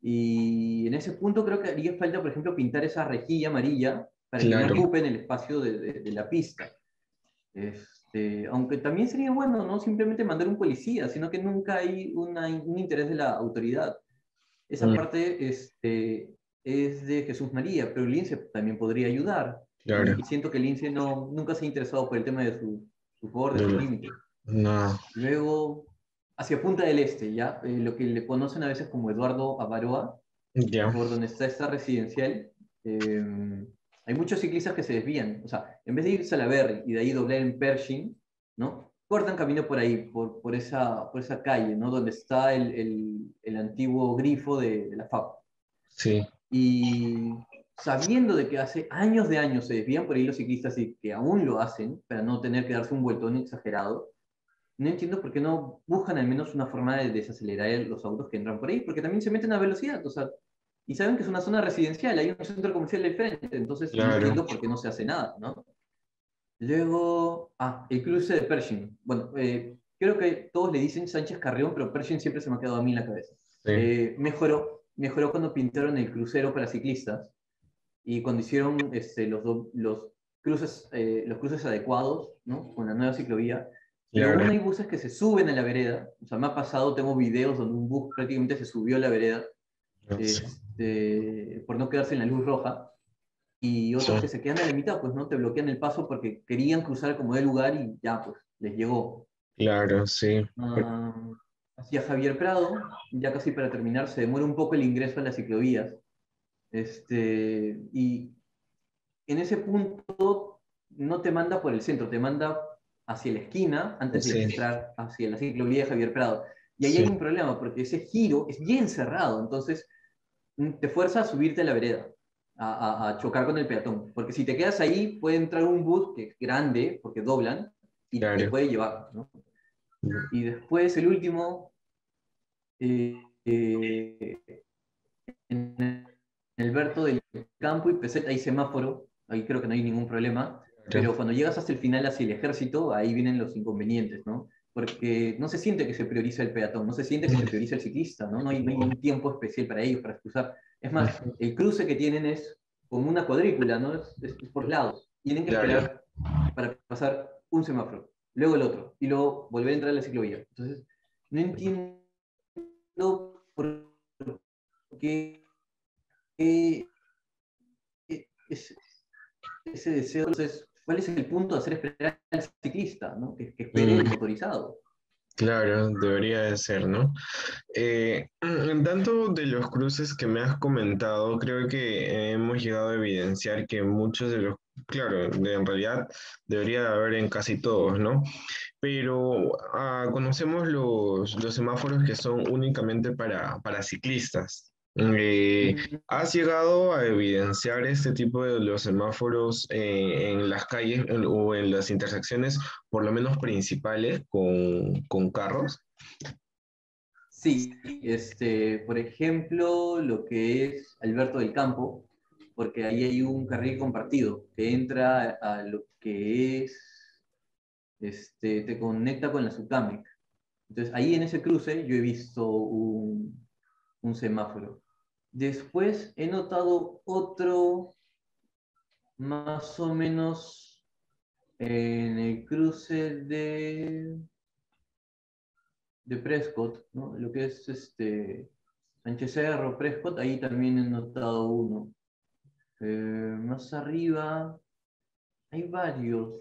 Y en ese punto creo que haría falta, por ejemplo, pintar esa rejilla amarilla para que no claro, ocupen el espacio de la pista. Aunque también sería bueno no simplemente mandar un policía, sino que nunca hay un interés de la autoridad. Esa mm, parte es de Jesús María, pero el INSE también podría ayudar. claro. Y siento que el INSE nunca se ha interesado por el tema de sus bordes, sus Del- límites. No, Luego, hacia Punta del Este, ¿ya? Lo que le conocen a veces como Eduardo Avaroa, ya, por donde está esta residencial, hay muchos ciclistas que se desvían. O sea, en vez de irse a la Berry y de ahí doblar en Pershing, ¿no? Cortan camino por ahí, por esa calle, ¿no? Donde está el antiguo grifo de la FAP. sí, Y sabiendo de que hace años de años se desvían por ahí los ciclistas y que aún lo hacen para no tener que darse un vueltón exagerado, no entiendo por qué no buscan al menos una forma de desacelerar los autos que entran por ahí, porque también se meten a velocidad, o sea, y saben que es una zona residencial, hay un centro comercial del frente, entonces no claro, entiendo por qué no se hace nada, ¿no? Luego, el cruce de Pershing. Bueno, creo que todos le dicen Sánchez Carrión, pero Pershing siempre se me ha quedado a mí en la cabeza. sí, Mejoró cuando pintaron el crucero para ciclistas y cuando hicieron los cruces adecuados, ¿no? Con la nueva ciclovía. Pero aún claro, hay buses que se suben a la vereda. O sea, me ha pasado, tengo videos donde un bus prácticamente se subió a la vereda no sé, por no quedarse en la luz roja. Y sí, otros que se quedan a la mitad, pues no te bloquean el paso porque querían cruzar como de lugar y ya, pues les llegó. claro, sí, Ah, hacia Javier Prado, ya casi para terminar, se demora un poco el ingreso a las ciclovías. Y en ese punto no te manda por el centro, te manda hacia la esquina antes de sí, entrar hacia la ciclovía de Javier Prado. Y ahí sí, hay un problema, porque ese giro es bien cerrado, entonces te fuerza a subirte a la vereda, a chocar con el peatón. Porque si te quedas ahí, puede entrar un bus que es grande, porque doblan, y te claro, puede llevar, ¿no? Y después el último, en el Berto del Campo y Peseta hay semáforo, ahí creo que no hay ningún problema, claro, pero cuando llegas hasta el final, hacia el ejército, ahí vienen los inconvenientes, ¿no? Porque no se siente que se prioriza el peatón, no se siente que se prioriza el ciclista, ¿no? No hay un tiempo especial para ellos, para cruzar. Es más, el cruce que tienen es como una cuadrícula, ¿no? Es por lados. Tienen que claro, esperar para pasar un semáforo, luego el otro, y luego volver a entrar a la ciclovía. Entonces, no entiendo por qué es, ese deseo. Entonces, ¿cuál es el punto de hacer esperar al ciclista, ¿no? Que espere el mm, motorizado? Claro, debería de ser, ¿no? En tanto de los cruces que me has comentado, creo que hemos llegado a evidenciar que muchos de los, claro, en realidad debería de haber en casi todos, ¿no? Pero conocemos los semáforos que son únicamente para ciclistas. Ujú. ¿Has llegado a evidenciar este tipo de los semáforos en las calles o en las intersecciones, por lo menos principales, con carros? Sí, por ejemplo, lo que es Alberto del Campo, porque ahí hay un carril compartido que entra a lo que es, te conecta con la Subcamic. Entonces, ahí en ese cruce yo he visto un semáforo. Después he notado otro más o menos en el cruce de Prescott, ¿no? Lo que es Sánchez Cerro, Prescott, ahí también he notado uno. Más arriba hay varios.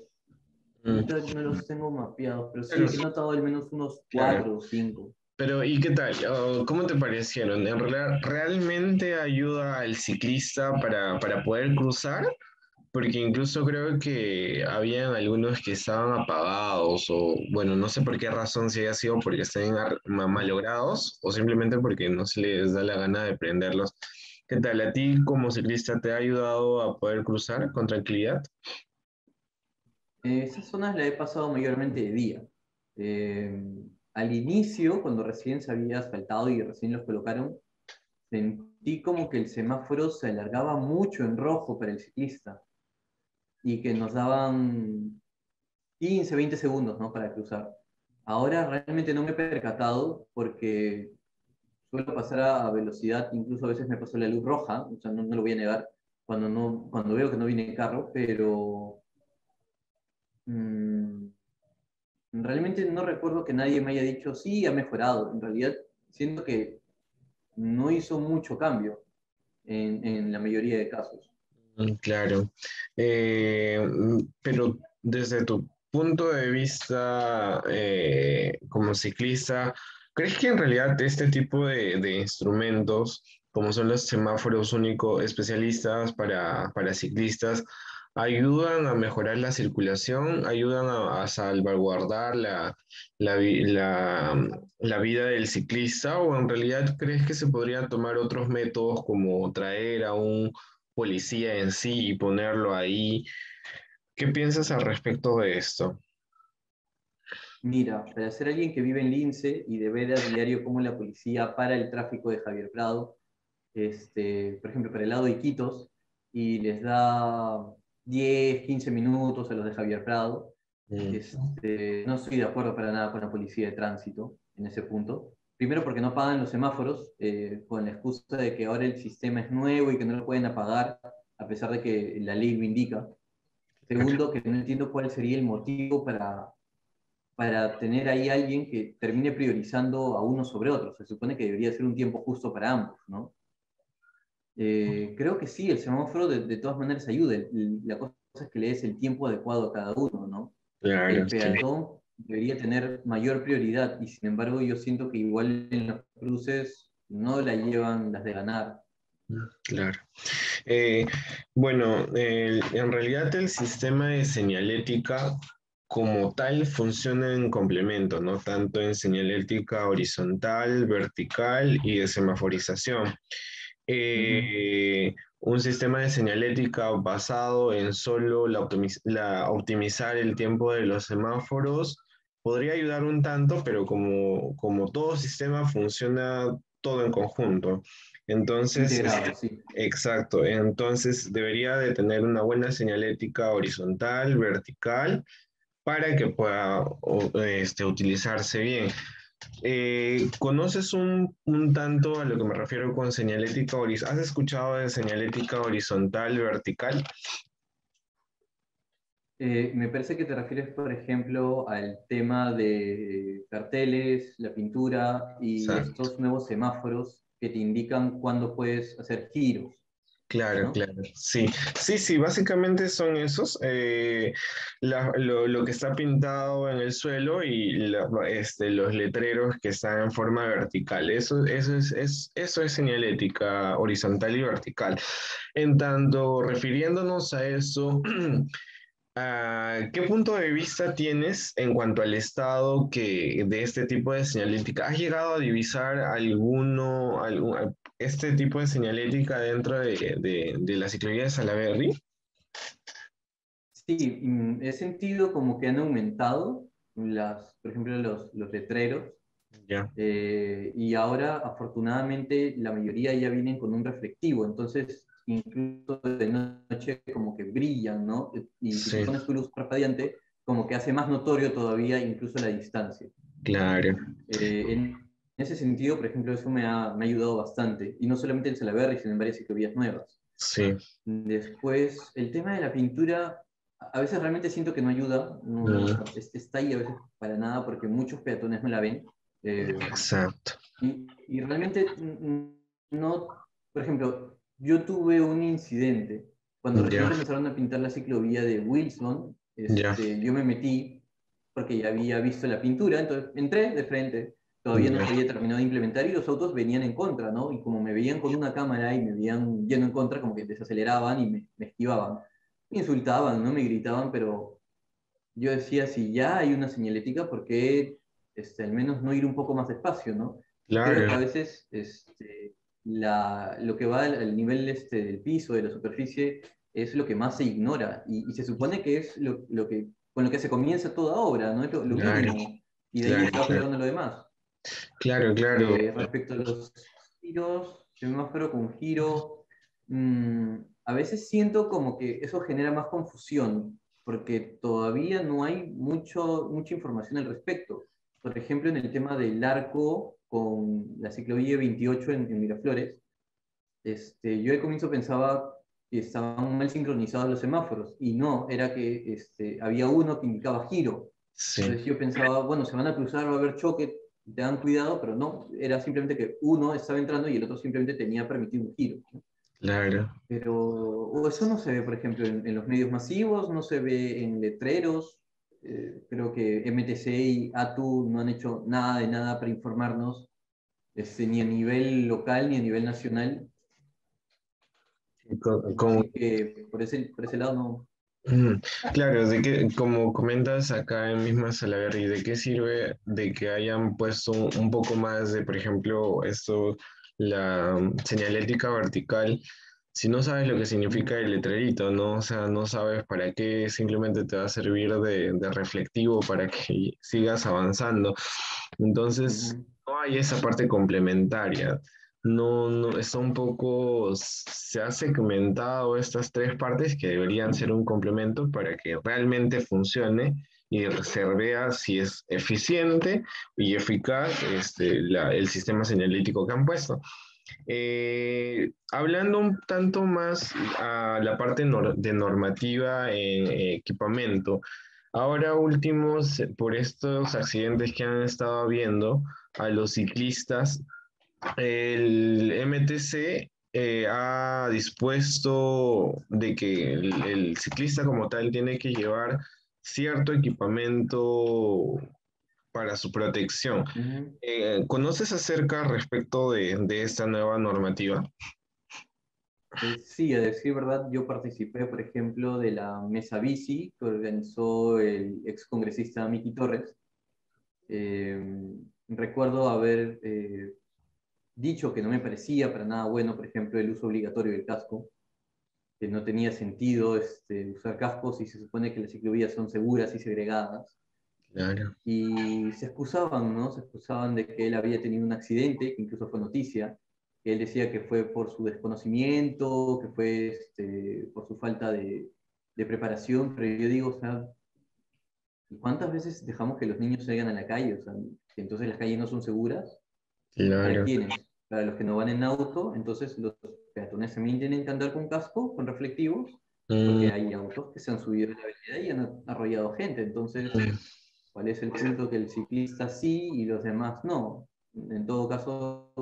Mm, Ahorita no los tengo mapeados, pero sí Claro, he notado al menos unos claro. cuatro o cinco. Pero, ¿y qué tal? ¿Cómo te parecieron? ¿En realidad realmente ayuda al ciclista para poder cruzar? Porque incluso creo que habían algunos que estaban apagados o, bueno, no sé por qué razón, si haya sido porque estén malogrados o simplemente porque no se les da la gana de prenderlos. ¿Qué tal? ¿A ti como ciclista te ha ayudado a poder cruzar con tranquilidad? Esas zonas las he pasado mayormente de día. Eh, Al inicio, cuando recién se había asfaltado y recién los colocaron, sentí como que el semáforo se alargaba mucho en rojo para el ciclista y que nos daban 15, 20 segundos, ¿no? Para cruzar. Ahora realmente no me he percatado porque suelo pasar a velocidad, incluso a veces me pasó la luz roja, o sea, no lo voy a negar, cuando, no, cuando veo que no viene carro, pero mmm, realmente no recuerdo que nadie me haya dicho, sí, ha mejorado. En realidad, siento que no hizo mucho cambio en la mayoría de casos. Claro. Pero desde tu punto de vista como ciclista, ¿crees que en realidad este tipo de instrumentos, como son los semáforos únicos especialistas para ciclistas, ayudan a mejorar la circulación, ayudan a salvaguardar la vida del ciclista, o en realidad crees que se podrían tomar otros métodos como traer a un policía en sí y ponerlo ahí? ¿Qué piensas al respecto de esto? Mira, para ser alguien que vive en Lince y de ver a diario cómo la policía para el tráfico de Javier Prado, por ejemplo, para el lado de Iquitos, y les da 10, 15 minutos a los de Javier Prado, Mm, no estoy de acuerdo para nada con la policía de tránsito en ese punto. Primero porque no pagan los semáforos, con la excusa de que ahora el sistema es nuevo y que no lo pueden apagar, a pesar de que la ley lo indica. Segundo, que no entiendo cuál sería el motivo para tener ahí alguien que termine priorizando a uno sobre otro. Se supone que debería ser un tiempo justo para ambos, ¿no? Creo que sí, el semáforo de todas maneras ayuda. La cosa es que le des el tiempo adecuado a cada uno, ¿no? claro, El sí. peatón debería tener mayor prioridad y sin embargo yo siento que igual en los cruces no la llevan las de ganar. Claro. Eh, bueno, en realidad el sistema de señalética como tal funciona en complemento, ¿no? Tanto en señalética horizontal, vertical y de semaforización. Ujú. Un sistema de señalética basado en solo optimizar el tiempo de los semáforos podría ayudar un tanto, pero como todo sistema funciona todo en conjunto. Entonces, Integrado, sí. exacto, entonces debería de tener una buena señalética horizontal, vertical, para que pueda utilizarse bien. ¿Conoces un tanto a lo que me refiero con señalética horizontal? ¿Has escuchado de señalética horizontal, vertical? Me parece que te refieres, por ejemplo, al tema de carteles, la pintura y Exacto. estos nuevos semáforos que te indican cuándo puedes hacer giros. Claro, ¿no? claro, sí, sí, sí, básicamente son esos, lo que está pintado en el suelo y los letreros que están en forma vertical, eso es señalética horizontal y vertical. En tanto, refiriéndonos a eso, ¿qué punto de vista tienes en cuanto al estado de este tipo de señalética? ¿Has llegado a divisar este tipo de señalética dentro de la ciclovía de Salaberry? Sí, he sentido como que han aumentado por ejemplo, los letreros. Ya, Y ahora, afortunadamente, la mayoría ya vienen con un reflectivo, entonces incluso de noche como que brillan, ¿no? Y si sí, tú pones tu luz parpadeante, como que hace más notorio todavía incluso la distancia. claro, En ese sentido, por ejemplo, eso me ha ayudado bastante, y no solamente en Salaberry, sino en varias ciclovías nuevas. sí, Después, el tema de la pintura, a veces realmente siento que no ayuda, mm, está ahí a veces para nada porque muchos peatones no la ven. Eh, exacto, y realmente no, por ejemplo, yo tuve un incidente. Cuando recién ya, comenzaron a pintar la ciclovía de Wilson, ya, yo me metí porque ya había visto la pintura, entonces entré de frente, todavía no ya, se había terminado de implementar y los autos venían en contra, ¿no? Y como me veían con una cámara y me veían yendo en contra, como que desaceleraban y me esquivaban. Me insultaban, ¿no? Me gritaban, pero yo decía, si ya hay una señalética, ¿por qué al menos no ir un poco más despacio, ¿no? Y creo que a claro, veces lo que va al nivel del piso, de la superficie, es lo que más se ignora. Y se supone que es con lo que se comienza toda obra, ¿no? Es lo claro, mínimo. Y de ahí claro, se va claro, generando lo demás. claro, claro, Respecto a los giros, semáforo con giro, a veces siento como que eso genera más confusión, porque todavía no hay mucha información al respecto. Por ejemplo, en el tema del arco con la ciclovía 28 en Miraflores, yo al comienzo pensaba que estaban mal sincronizados los semáforos, y no, era que había uno que indicaba giro. sí, Entonces yo pensaba, bueno, se van a cruzar, va a haber choque, tengan cuidado, pero no, era simplemente que uno estaba entrando y el otro simplemente tenía permitido un giro. claro. Pero o eso no se ve, por ejemplo, en los medios masivos, no se ve en letreros. Creo que MTC y ATU no han hecho nada de nada para informarnos, ni a nivel local ni a nivel nacional. Como, Así que por ese lado no. mm, claro, de que, como comentas acá en misma Salaberry, ¿de qué sirve de que hayan puesto un poco más de, por ejemplo, la señalética vertical, si no sabes lo que significa Ujú, el letrerito, ¿no? O sea, no sabes para qué, simplemente te va a servir de reflectivo para que sigas avanzando. Entonces, ujú. no hay esa parte complementaria. No, no, está un poco, se ha segmentado estas tres partes que deberían ser un complemento para que realmente funcione y se vea si es eficiente y eficaz el sistema señalítico que han puesto. Hablando un tanto más a la parte de normativa en equipamiento, ahora últimos, por estos accidentes que han estado habiendo a los ciclistas, el MTC ha dispuesto de que el ciclista como tal tiene que llevar cierto equipamiento para su protección. Ujú. ¿Conoces acerca respecto de esta nueva normativa? Sí, a decir verdad, yo participé, por ejemplo, de la mesa bici que organizó el ex congresista Miki Torres. Eh, Recuerdo haber dicho que no me parecía para nada bueno, por ejemplo, el uso obligatorio del casco, que no tenía sentido usar cascos si se supone que las ciclovías son seguras y segregadas. Claro. Y se excusaban, ¿no? Se excusaban de que él había tenido un accidente, que incluso fue noticia, que él decía que fue por su desconocimiento, que fue por su falta de preparación, pero yo digo, o sea, ¿cuántas veces dejamos que los niños salgan a la calle? O sea, que entonces las calles no son seguras. ¿Para Claro. quiénes? Para los que no van en auto, entonces los peatones también tienen que andar con casco, con reflectivos, Mm, porque hay autos que se han subido en la avenida y han arrollado gente. Entonces, mm, ¿cuál es el punto que el ciclista sí y los demás no? En todo caso,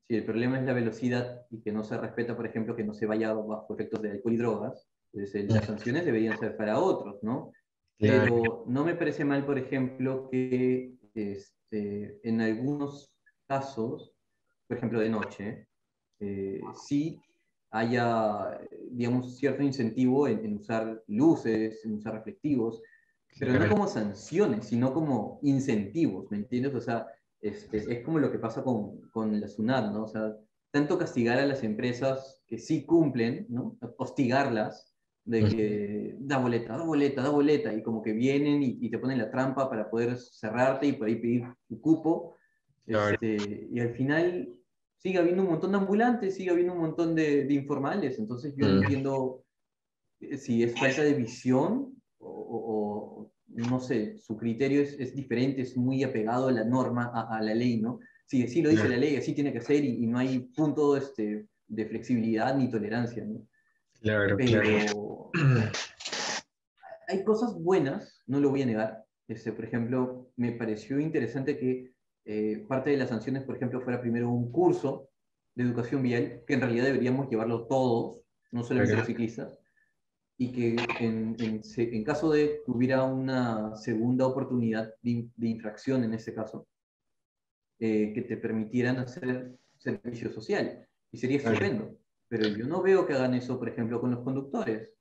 Si el problema es la velocidad y que no se respeta, por ejemplo, que no se vaya bajo efectos de alcohol y drogas, pues las sanciones deberían ser para otros, ¿no? Claro. Pero no me parece mal, por ejemplo, que en algunos casos, por ejemplo, de noche, sí haya, digamos, cierto incentivo en usar luces, en usar reflectivos, pero no Claro. como sanciones, sino como incentivos, ¿me entiendes? O sea, es como lo que pasa con la SUNAT, ¿no? O sea, tanto castigar a las empresas que sí cumplen, ¿no? Hostigarlas, de que da boleta, da boleta, da boleta, y como que vienen y te ponen la trampa para poder cerrarte y por ahí pedir tu cupo, Claro. y al final sigue habiendo un montón de ambulantes, sigue habiendo un montón de informales, entonces yo no entiendo si es falta de visión no sé, su criterio es diferente, es muy apegado a la norma, a la ley, ¿no? Si sí lo dice la ley, así tiene que ser y no hay punto de flexibilidad ni tolerancia, ¿no? Claro, claro. Pero hay cosas buenas, no lo voy a negar. Por ejemplo, me pareció interesante que parte de las sanciones, por ejemplo, fuera primero un curso de educación vial, que en realidad deberíamos llevarlo todos, no solamente los Claro. ciclistas, y que en caso de que hubiera una segunda oportunidad de infracción en ese caso, que te permitieran hacer servicio social. Y sería Claro. estupendo. Pero yo no veo que hagan eso, por ejemplo, con los conductores.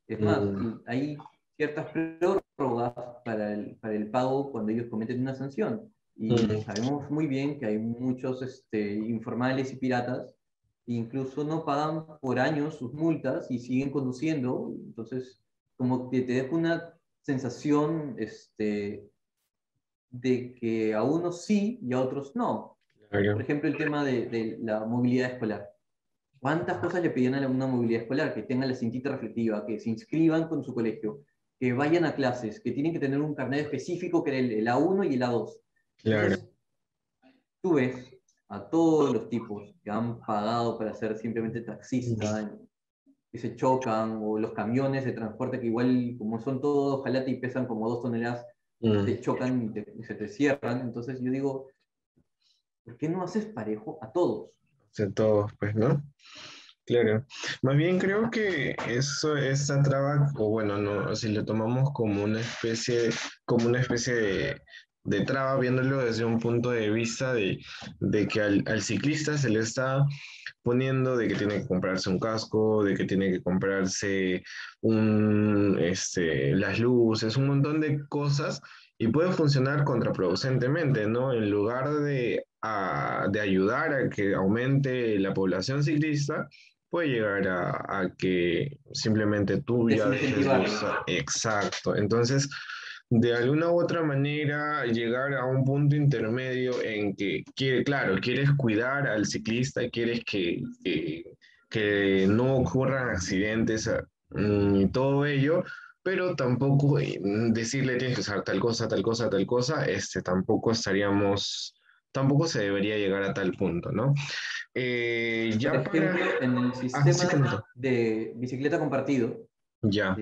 Es más, Mm, hay ciertas prórrogas para el pago cuando ellos cometen una sanción. Y mm, sabemos muy bien que hay muchos informales y piratas que incluso no pagan por años sus multas y siguen conduciendo. Entonces, como que te deja una sensación de que a unos sí y a otros no. Por claro. ejemplo, el tema de la movilidad escolar. ¿Cuántas cosas le pedían a una movilidad escolar? Que tengan la cintita reflectiva, que se inscriban con su colegio, que vayan a clases, que tienen que tener un carnet específico que era el A1 y el A2. Claro. Entonces, tú ves a todos los tipos que han pagado para ser simplemente Mm, taxista, que se chocan, o los camiones de transporte que igual, como son todos jalate y pesan como 2 toneladas, mm. te chocan y se te cierran. Entonces yo digo, ¿por qué no haces parejo a todos? O sea, todos, pues, ¿no? Claro. Más bien creo que eso, esta traba, o bueno, no, si lo tomamos como una especie de traba, viéndolo desde un punto de vista de que al ciclista se le está poniendo de que tiene que comprarse un casco, de que tiene que comprarse las luces, un montón de cosas y puede funcionar contraproducentemente, ¿no? En lugar de ayudar a que aumente la población ciclista, puede llegar a que simplemente tú ya dejes de Desincentivarlos. usar. Exacto. Entonces, de alguna u otra manera llegar a un punto intermedio en que, claro, quieres cuidar al ciclista, quieres que no ocurran accidentes y todo ello, pero tampoco decirle tienes que usar tal cosa, tal cosa, tal cosa, tampoco se debería llegar a tal punto, ¿no? Por Ya para... ejemplo, en el Ah, sí, sistema comento. de bicicleta compartido, Ya,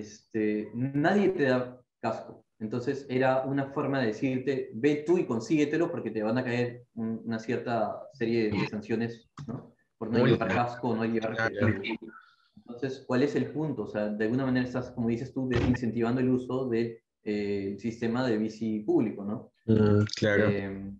nadie te da casco. Entonces era una forma de decirte, ve tú y consíguetelo porque te van a caer una cierta serie de sanciones, ¿no? Por no llevar multa, casco o no llevar claro. reflectivos. Entonces, ¿cuál es el punto? O sea, de alguna manera estás, como dices tú, desincentivando el uso del sistema de bici público, ¿no? Claro, Eh,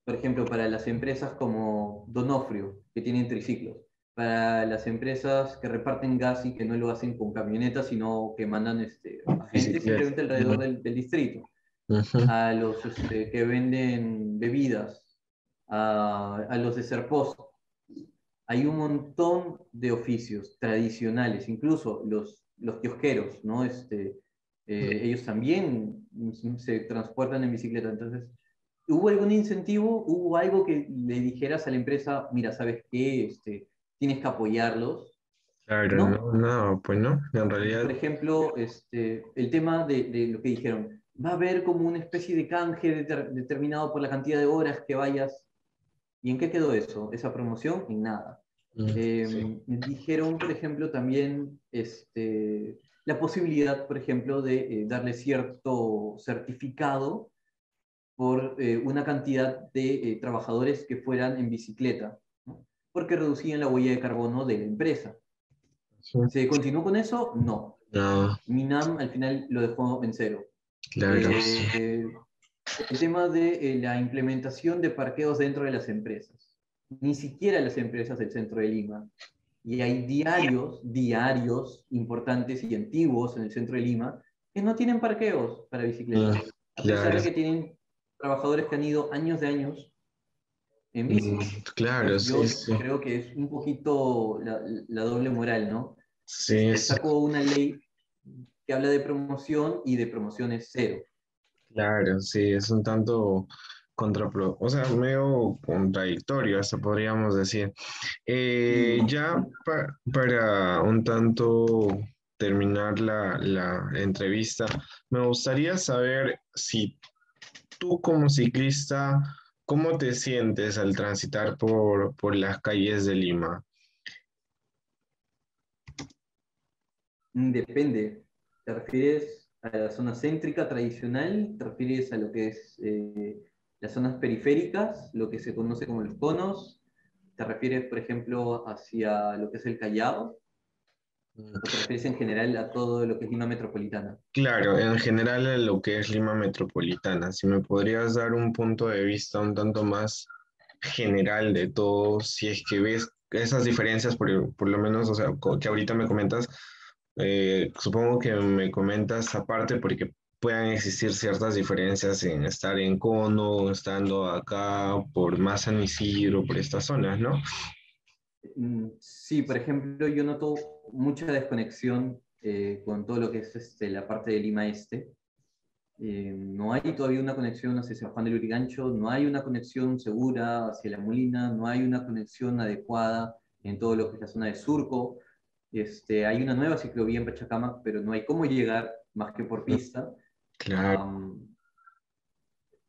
por ejemplo, para las empresas como Donofrio, que tienen triciclos, para las empresas que reparten gas y que no lo hacen con camionetas, sino que mandan a gente bicicleta. simplemente alrededor del distrito, Ujú. a los que venden bebidas, a los de Serpos. Hay un montón de oficios tradicionales, incluso los kiosqueros, ¿no? Ellos también se transportan en bicicleta. Entonces, ¿hubo algún incentivo? ¿Hubo algo que le dijeras a la empresa, mira, ¿sabes qué? Tienes que apoyarlos. Claro, No. no, no, pues no, en Por realidad, ejemplo, el tema de lo que dijeron, va a haber como una especie de canje determinado por la cantidad de horas que vayas. ¿Y en qué quedó eso? Esa promoción, en nada. sí, Dijeron, por ejemplo, también la posibilidad, por ejemplo, de darle cierto certificado por una cantidad de trabajadores que fueran en bicicleta, ¿no? porque reducían la huella de carbono de la empresa. Sí. ¿Se continuó con eso? No. No, Minam al final lo dejó en cero. claro, sí. El tema de la implementación de parqueos dentro de las empresas. Ni siquiera las empresas del centro de Lima. Y hay diarios importantes y antiguos en el centro de Lima que no tienen parqueos para Mm, bicicletas, a pesar claro, de que tienen trabajadores que han ido años de años en bici. claro, Entonces sí, yo sí. creo que es un poquito la doble moral, ¿no? Sí, sí, Sacó una ley que habla de promoción y de promoción es cero. claro, sí, es un tanto o sea, medio contradictorio, hasta podríamos decir. Y Ya para un tanto terminar la entrevista, me gustaría saber si tú como ciclista, ¿cómo te sientes al transitar por las calles de Lima? depende. ¿Te refieres a la zona céntrica tradicional? ¿Te refieres a lo que es las zonas periféricas, lo que se conoce como los conos? ¿Te refieres, por ejemplo, hacia lo que es el Callao? ¿O te refieres en general a todo lo que es Lima metropolitana? Claro, en general en lo que es Lima metropolitana, si me podrías dar un punto de vista un tanto más general de todo, si es que ves esas diferencias, por lo menos, o sea, que ahorita me comentas, supongo que me comentas aparte porque puedan existir ciertas diferencias en estar en Cono, estando acá por más San Isidro, por estas zonas, ¿no? Sí, por ejemplo, yo noto mucha desconexión con todo lo que es la parte de Lima Este. No hay todavía una conexión hacia San Juan del Lurigancho, no hay una conexión segura hacia La Molina, no hay una conexión adecuada en todo lo que es la zona de Surco. Hay una nueva ciclovía en Pachacamac, pero no hay cómo llegar más que por pista. Claro, Am,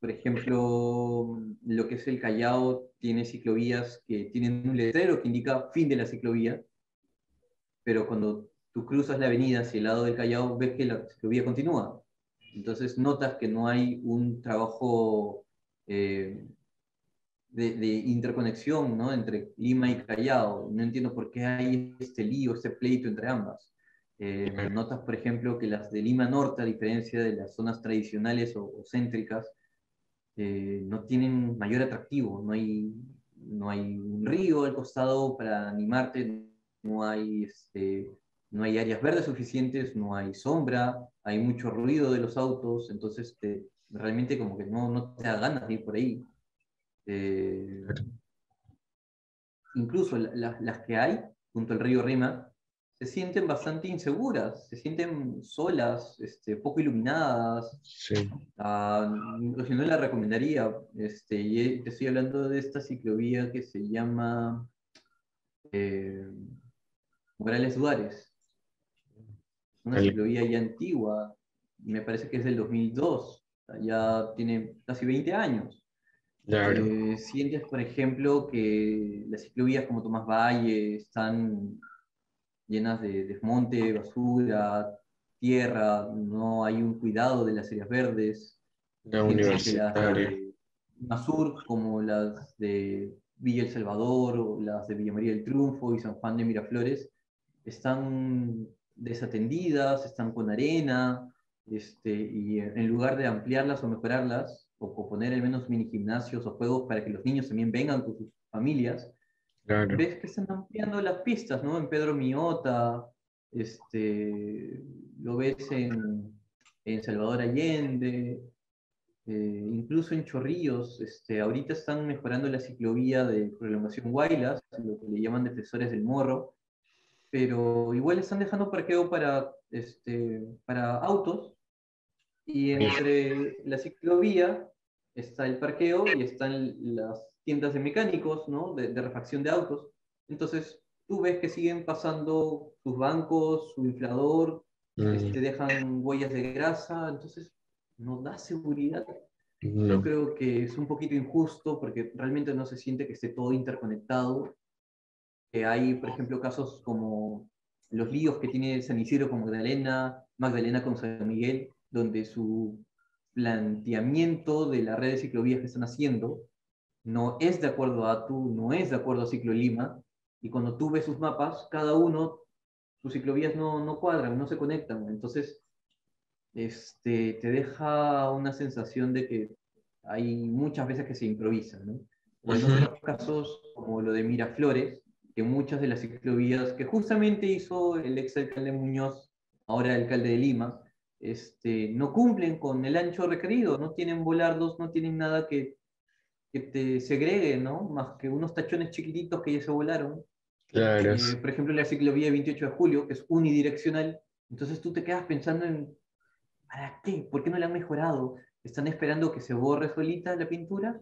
por ejemplo, lo que es el Callao tiene ciclovías que tienen un letrero que indica fin de la ciclovía, pero cuando tú cruzas la avenida hacia el lado del Callao, ves que la ciclovía continúa. Entonces notas que no hay un trabajo eh, de interconexión, ¿no? Entre Lima y Callao. No entiendo por qué hay este lío, este pleito entre ambas. Notas, por ejemplo, que las de Lima Norte, a diferencia de las zonas tradicionales o céntricas, no tienen mayor atractivo. No hay un río al costado para animarte, no hay, no hay áreas verdes suficientes, no hay sombra, hay mucho ruido de los autos, entonces realmente como que no te da ganas de ir por ahí. Eh, Incluso las que hay junto al río Rima se sienten bastante inseguras, se sienten solas, poco iluminadas. sí. O si no, la recomendaría. Te estoy hablando de esta ciclovía que se llama eh, Morales Duárez, una Vale, ciclovía ya antigua, me parece que es del 2002, o sea, ya tiene casi 20 años. claro, Sientes, por ejemplo, que las ciclovías como Tomás Valle están llenas de desmonte, basura, tierra, no hay un cuidado de las áreas verdes. la Sientes que las universitaria. de Masur, como las de Villa El Salvador o las de Villa María del Triunfo y San Juan de Miraflores, están desatendidas, están con arena, y en lugar de ampliarlas o mejorarlas, o poner al menos mini gimnasios o juegos para que los niños también vengan con sus familias, Claro, ves que están ampliando las pistas, ¿no? En Pedro Miota, lo ves en Salvador Allende, incluso en Chorrillos. Ahorita están mejorando la ciclovía de prolongación Guaylas, lo que le llaman defensores del Morro, pero igual están dejando parqueo para autos, y entre la ciclovía está el parqueo y están las tiendas de mecánicos, ¿no? De refacción de autos. Entonces, tú ves que siguen pasando sus bancos, su inflador, mm, dejan huellas de grasa, entonces no da seguridad. Yo no, creo que es un poquito injusto porque realmente no se siente que esté todo interconectado. Hay, por ejemplo, casos como los líos que tiene San Isidro con Magdalena, Magdalena con San Miguel, donde su planteamiento de la red de ciclovías que están haciendo no es de acuerdo a ATU, no es de acuerdo a Ciclo Lima, y cuando tú ves sus mapas, cada uno, sus ciclovías no cuadran, no se conectan. Entonces, te deja una sensación de que hay muchas veces que se improvisa, ¿no? O en Ujú. otros casos, como lo de Miraflores, que muchas de las ciclovías que justamente hizo el ex alcalde Muñoz, ahora alcalde de Lima, no cumplen con el ancho requerido, no tienen volardos, no tienen nada que te segregue, ¿no? Más que unos tachones chiquititos que ya se volaron. Claro, Por ejemplo, la ciclovía 28 de julio, que es unidireccional, entonces tú te quedas pensando en, ¿para qué? ¿Por qué no la han mejorado? ¿Están esperando que se borre solita la pintura?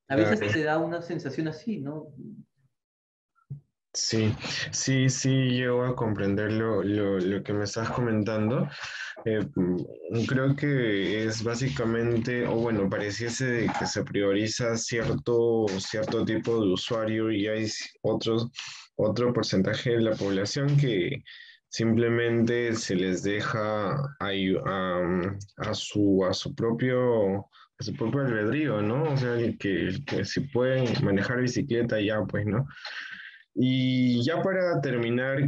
A veces claro. te da una sensación así, ¿no? Sí, sí, sí, llego a comprender lo que me estás comentando. Creo que es básicamente, o bueno, pareciese de que se prioriza cierto tipo de usuario y hay otro porcentaje de la población que simplemente se les deja a su propio albedrío, ¿no? O sea, que si pueden manejar bicicleta ya, pues, ¿no? Y ya para terminar,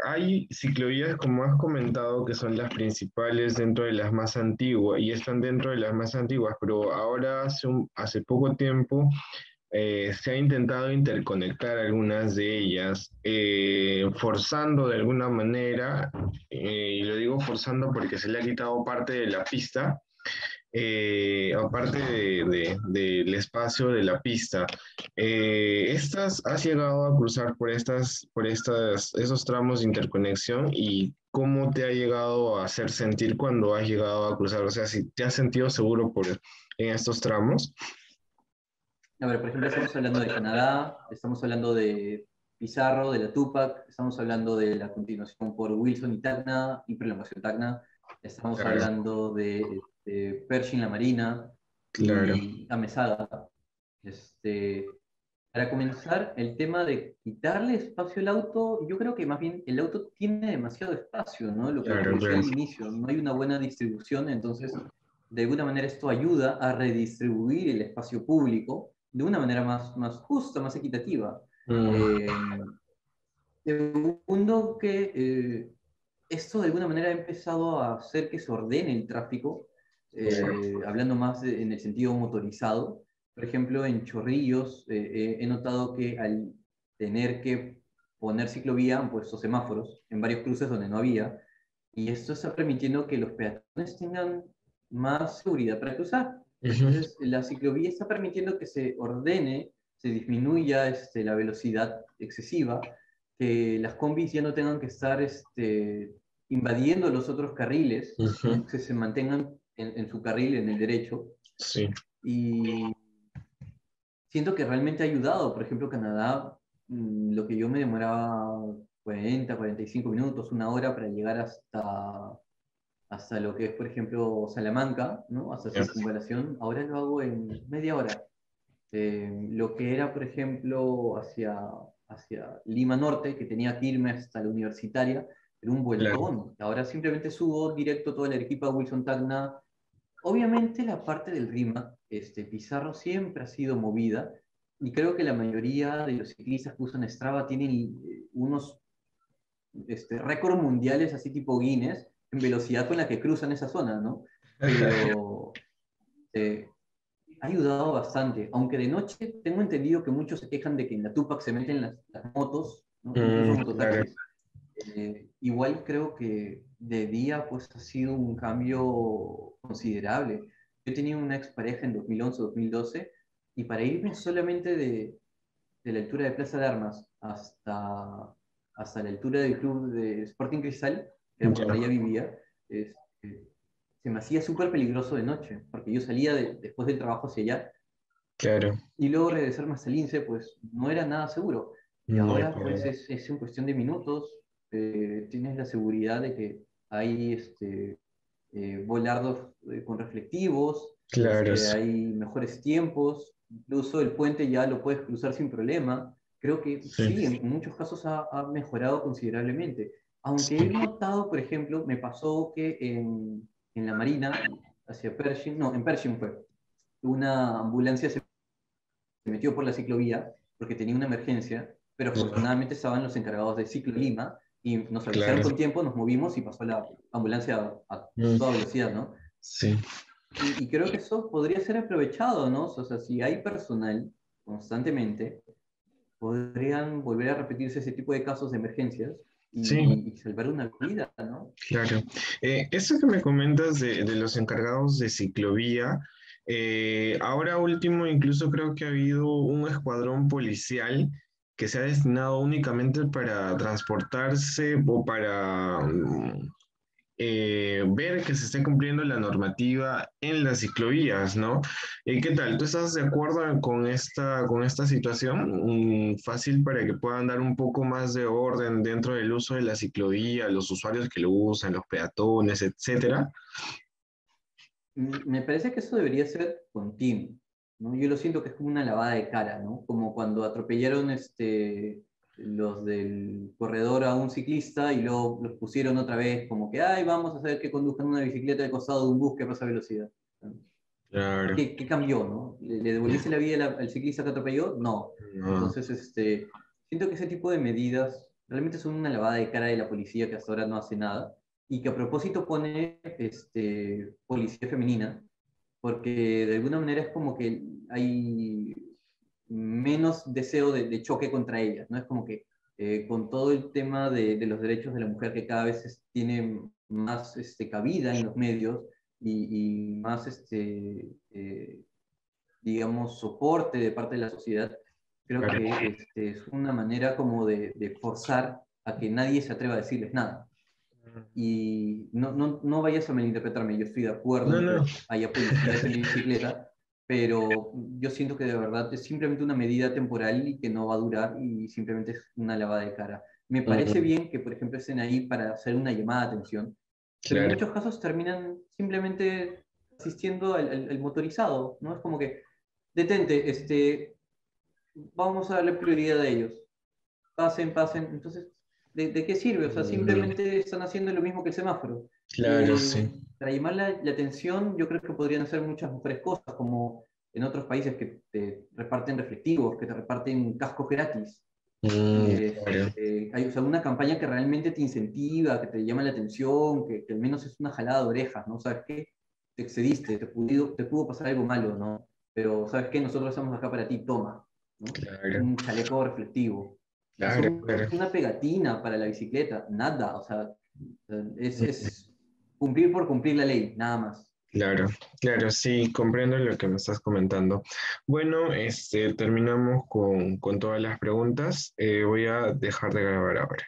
hay ciclovías, como has comentado, que son las principales dentro de las más antiguas y están dentro de las más antiguas, pero ahora hace poco tiempo se ha intentado interconectar algunas de ellas, forzando de alguna manera, y lo digo forzando porque se le ha quitado parte de la pista, aparte del espacio de la pista. ¿Has llegado a cruzar esos tramos de interconexión y cómo te ha llegado a hacer sentir cuando has llegado a cruzar? O sea, si te has sentido seguro en estos tramos. A ver, por ejemplo, estamos hablando de Canadá, estamos hablando de Pizarro, de la Tupac, estamos hablando de la continuación por Wilson y Tacna, y prolongación Tacna, estamos Claro, hablando de Pershing La Marina claro. y Amezada. Para comenzar, el tema de quitarle espacio al auto, yo creo que más bien el auto tiene demasiado espacio, ¿no? Lo que te Claro, decía claro. al inicio, no hay una buena distribución, entonces de alguna manera esto ayuda a redistribuir el espacio público de una manera más justa, más equitativa. Mm, Eh, Segundo, que esto de alguna manera ha empezado a hacer que se ordene el tráfico, hablando más en el sentido motorizado. Por ejemplo, en Chorrillos he notado que al tener que poner ciclovía han puesto semáforos en varios cruces donde no había, y esto está permitiendo que los peatones tengan más seguridad para cruzar. ujú. Entonces, la ciclovía está permitiendo que se ordene, se disminuya la velocidad excesiva, que las combis ya no tengan que estar invadiendo los otros carriles, Ujú. ¿no? Que se mantengan en su carril, en el derecho. Sí, Y siento que realmente ha ayudado. Por ejemplo, Canadá, lo que yo me demoraba 45 minutos, una hora para llegar hasta lo que es, por ejemplo, Salamanca, ¿no? Hasta ya, Circunvalación, ahora lo hago en media hora. Lo que era, por ejemplo, hacia Lima Norte, que tenía que irme hasta la universitaria, era un claro. vueltón. Ahora simplemente subo directo toda la Arequipa, Wilson Tacna. Obviamente la parte del RIMAC, Pizarro siempre ha sido movida, y creo que la mayoría de los ciclistas que usan Strava tienen unos récords mundiales así tipo Guinness en velocidad con la que cruzan esa zona, ¿no? Pero eh, ha ayudado bastante, aunque de noche tengo entendido que muchos se quejan de que en la Tupac se meten las motos, ¿no? Incluso Claro. mototaxis. Igual creo que de día pues ha sido un cambio considerable. Yo tenía una expareja en 2011-2012 y para irme solamente de la altura de Plaza de Armas hasta la altura del club de Sporting Cristal, que era por donde Ya, ella vivía, este, se me hacía súper peligroso de noche, porque yo salía después del trabajo hacia allá claro. y luego regresarme hasta Lince, pues no era nada seguro. Y Ya, ahora claro. pues es en cuestión de minutos, tienes la seguridad de que hay volardos con reflectivos, Claro, sí. hay mejores tiempos, incluso el puente ya lo puedes cruzar sin problema. Creo que Sí. sí, en muchos casos ha mejorado considerablemente. Aunque he notado, por ejemplo, me pasó que en la Marina, hacia Pershing, no, en Pershing fue. una ambulancia se metió por la ciclovía porque tenía una emergencia, pero afortunadamente estaban los encargados de Ciclo Lima y nos avisaron Claro. con tiempo, nos movimos y pasó la ambulancia a Mm, toda velocidad, ¿no? sí, Y creo que eso podría ser aprovechado, ¿no? O sea, si hay personal constantemente, podrían volver a repetirse ese tipo de casos de emergencias sí, y salvar una vida, ¿no? claro. Eso que me comentas de los encargados de ciclovía, ahora último incluso creo que ha habido un escuadrón policial que se ha destinado únicamente para transportarse o para ver que se esté cumpliendo la normativa en las ciclovías, ¿no? ¿Qué tal? ¿Tú estás de acuerdo con esta situación? Fácil para que puedan dar un poco más de orden dentro del uso de la ciclovía, los usuarios que lo usan, los peatones, etcétera. Me parece que eso debería ser continuo, ¿no? Yo lo siento que es como una lavada de cara, ¿no? Como cuando atropellaron los del corredor a un ciclista y luego los pusieron otra vez como que, ay, vamos a hacer que conduzcan una bicicleta al costado de un bus que pasa a velocidad. Claro. ¿Qué cambió, no? ¿Le devolviste la vida al ciclista que atropelló? No. No, Entonces, siento que ese tipo de medidas realmente son una lavada de cara de la policía que hasta ahora no hace nada y que a propósito pone policía femenina, porque de alguna manera es como que hay menos deseo de choque contra ellas, ¿no? Es como que con todo el tema de los derechos de la mujer que cada vez tiene más cabida en los medios y más, digamos, soporte de parte de la sociedad, creo claro. que es una manera como de forzar a que nadie se atreva a decirles nada. Y no vayas a malinterpretarme, yo estoy de acuerdo No, en no. que haya policías en bicicleta, pero yo siento que de verdad es simplemente una medida temporal y que no va a durar y simplemente es una lavada de cara. Me parece Mm, bien que, por ejemplo, estén ahí para hacer una llamada de atención, pero en claro. muchos casos terminan simplemente asistiendo al motorizado, ¿no? Es como que, detente, vamos a darle prioridad a ellos, pasen, pasen. Entonces, ¿de qué sirve? O sea, Mm, simplemente están haciendo lo mismo que el semáforo. claro, sí. Para llamar la atención, yo creo que podrían hacer muchas mejores cosas, como en otros países que te reparten reflectivos, que te reparten cascos gratis. Claro. Hay, o sea, una campaña que realmente te incentiva, que te llama la atención, que al menos es una jalada de orejas, ¿no? ¿Sabes qué? Te excediste, te pudo pasar algo malo, ¿no? Pero ¿sabes qué? Nosotros estamos acá para ti, toma, ¿no? Claro, Un chaleco reflectivo. Quizá claro, claro. una pegatina para la bicicleta, nada, o sea, Mm, es cumplir por cumplir la ley, nada más. claro, claro, sí, comprendo lo que me estás comentando. Bueno, terminamos con todas las preguntas. Voy a dejar de grabar ahora.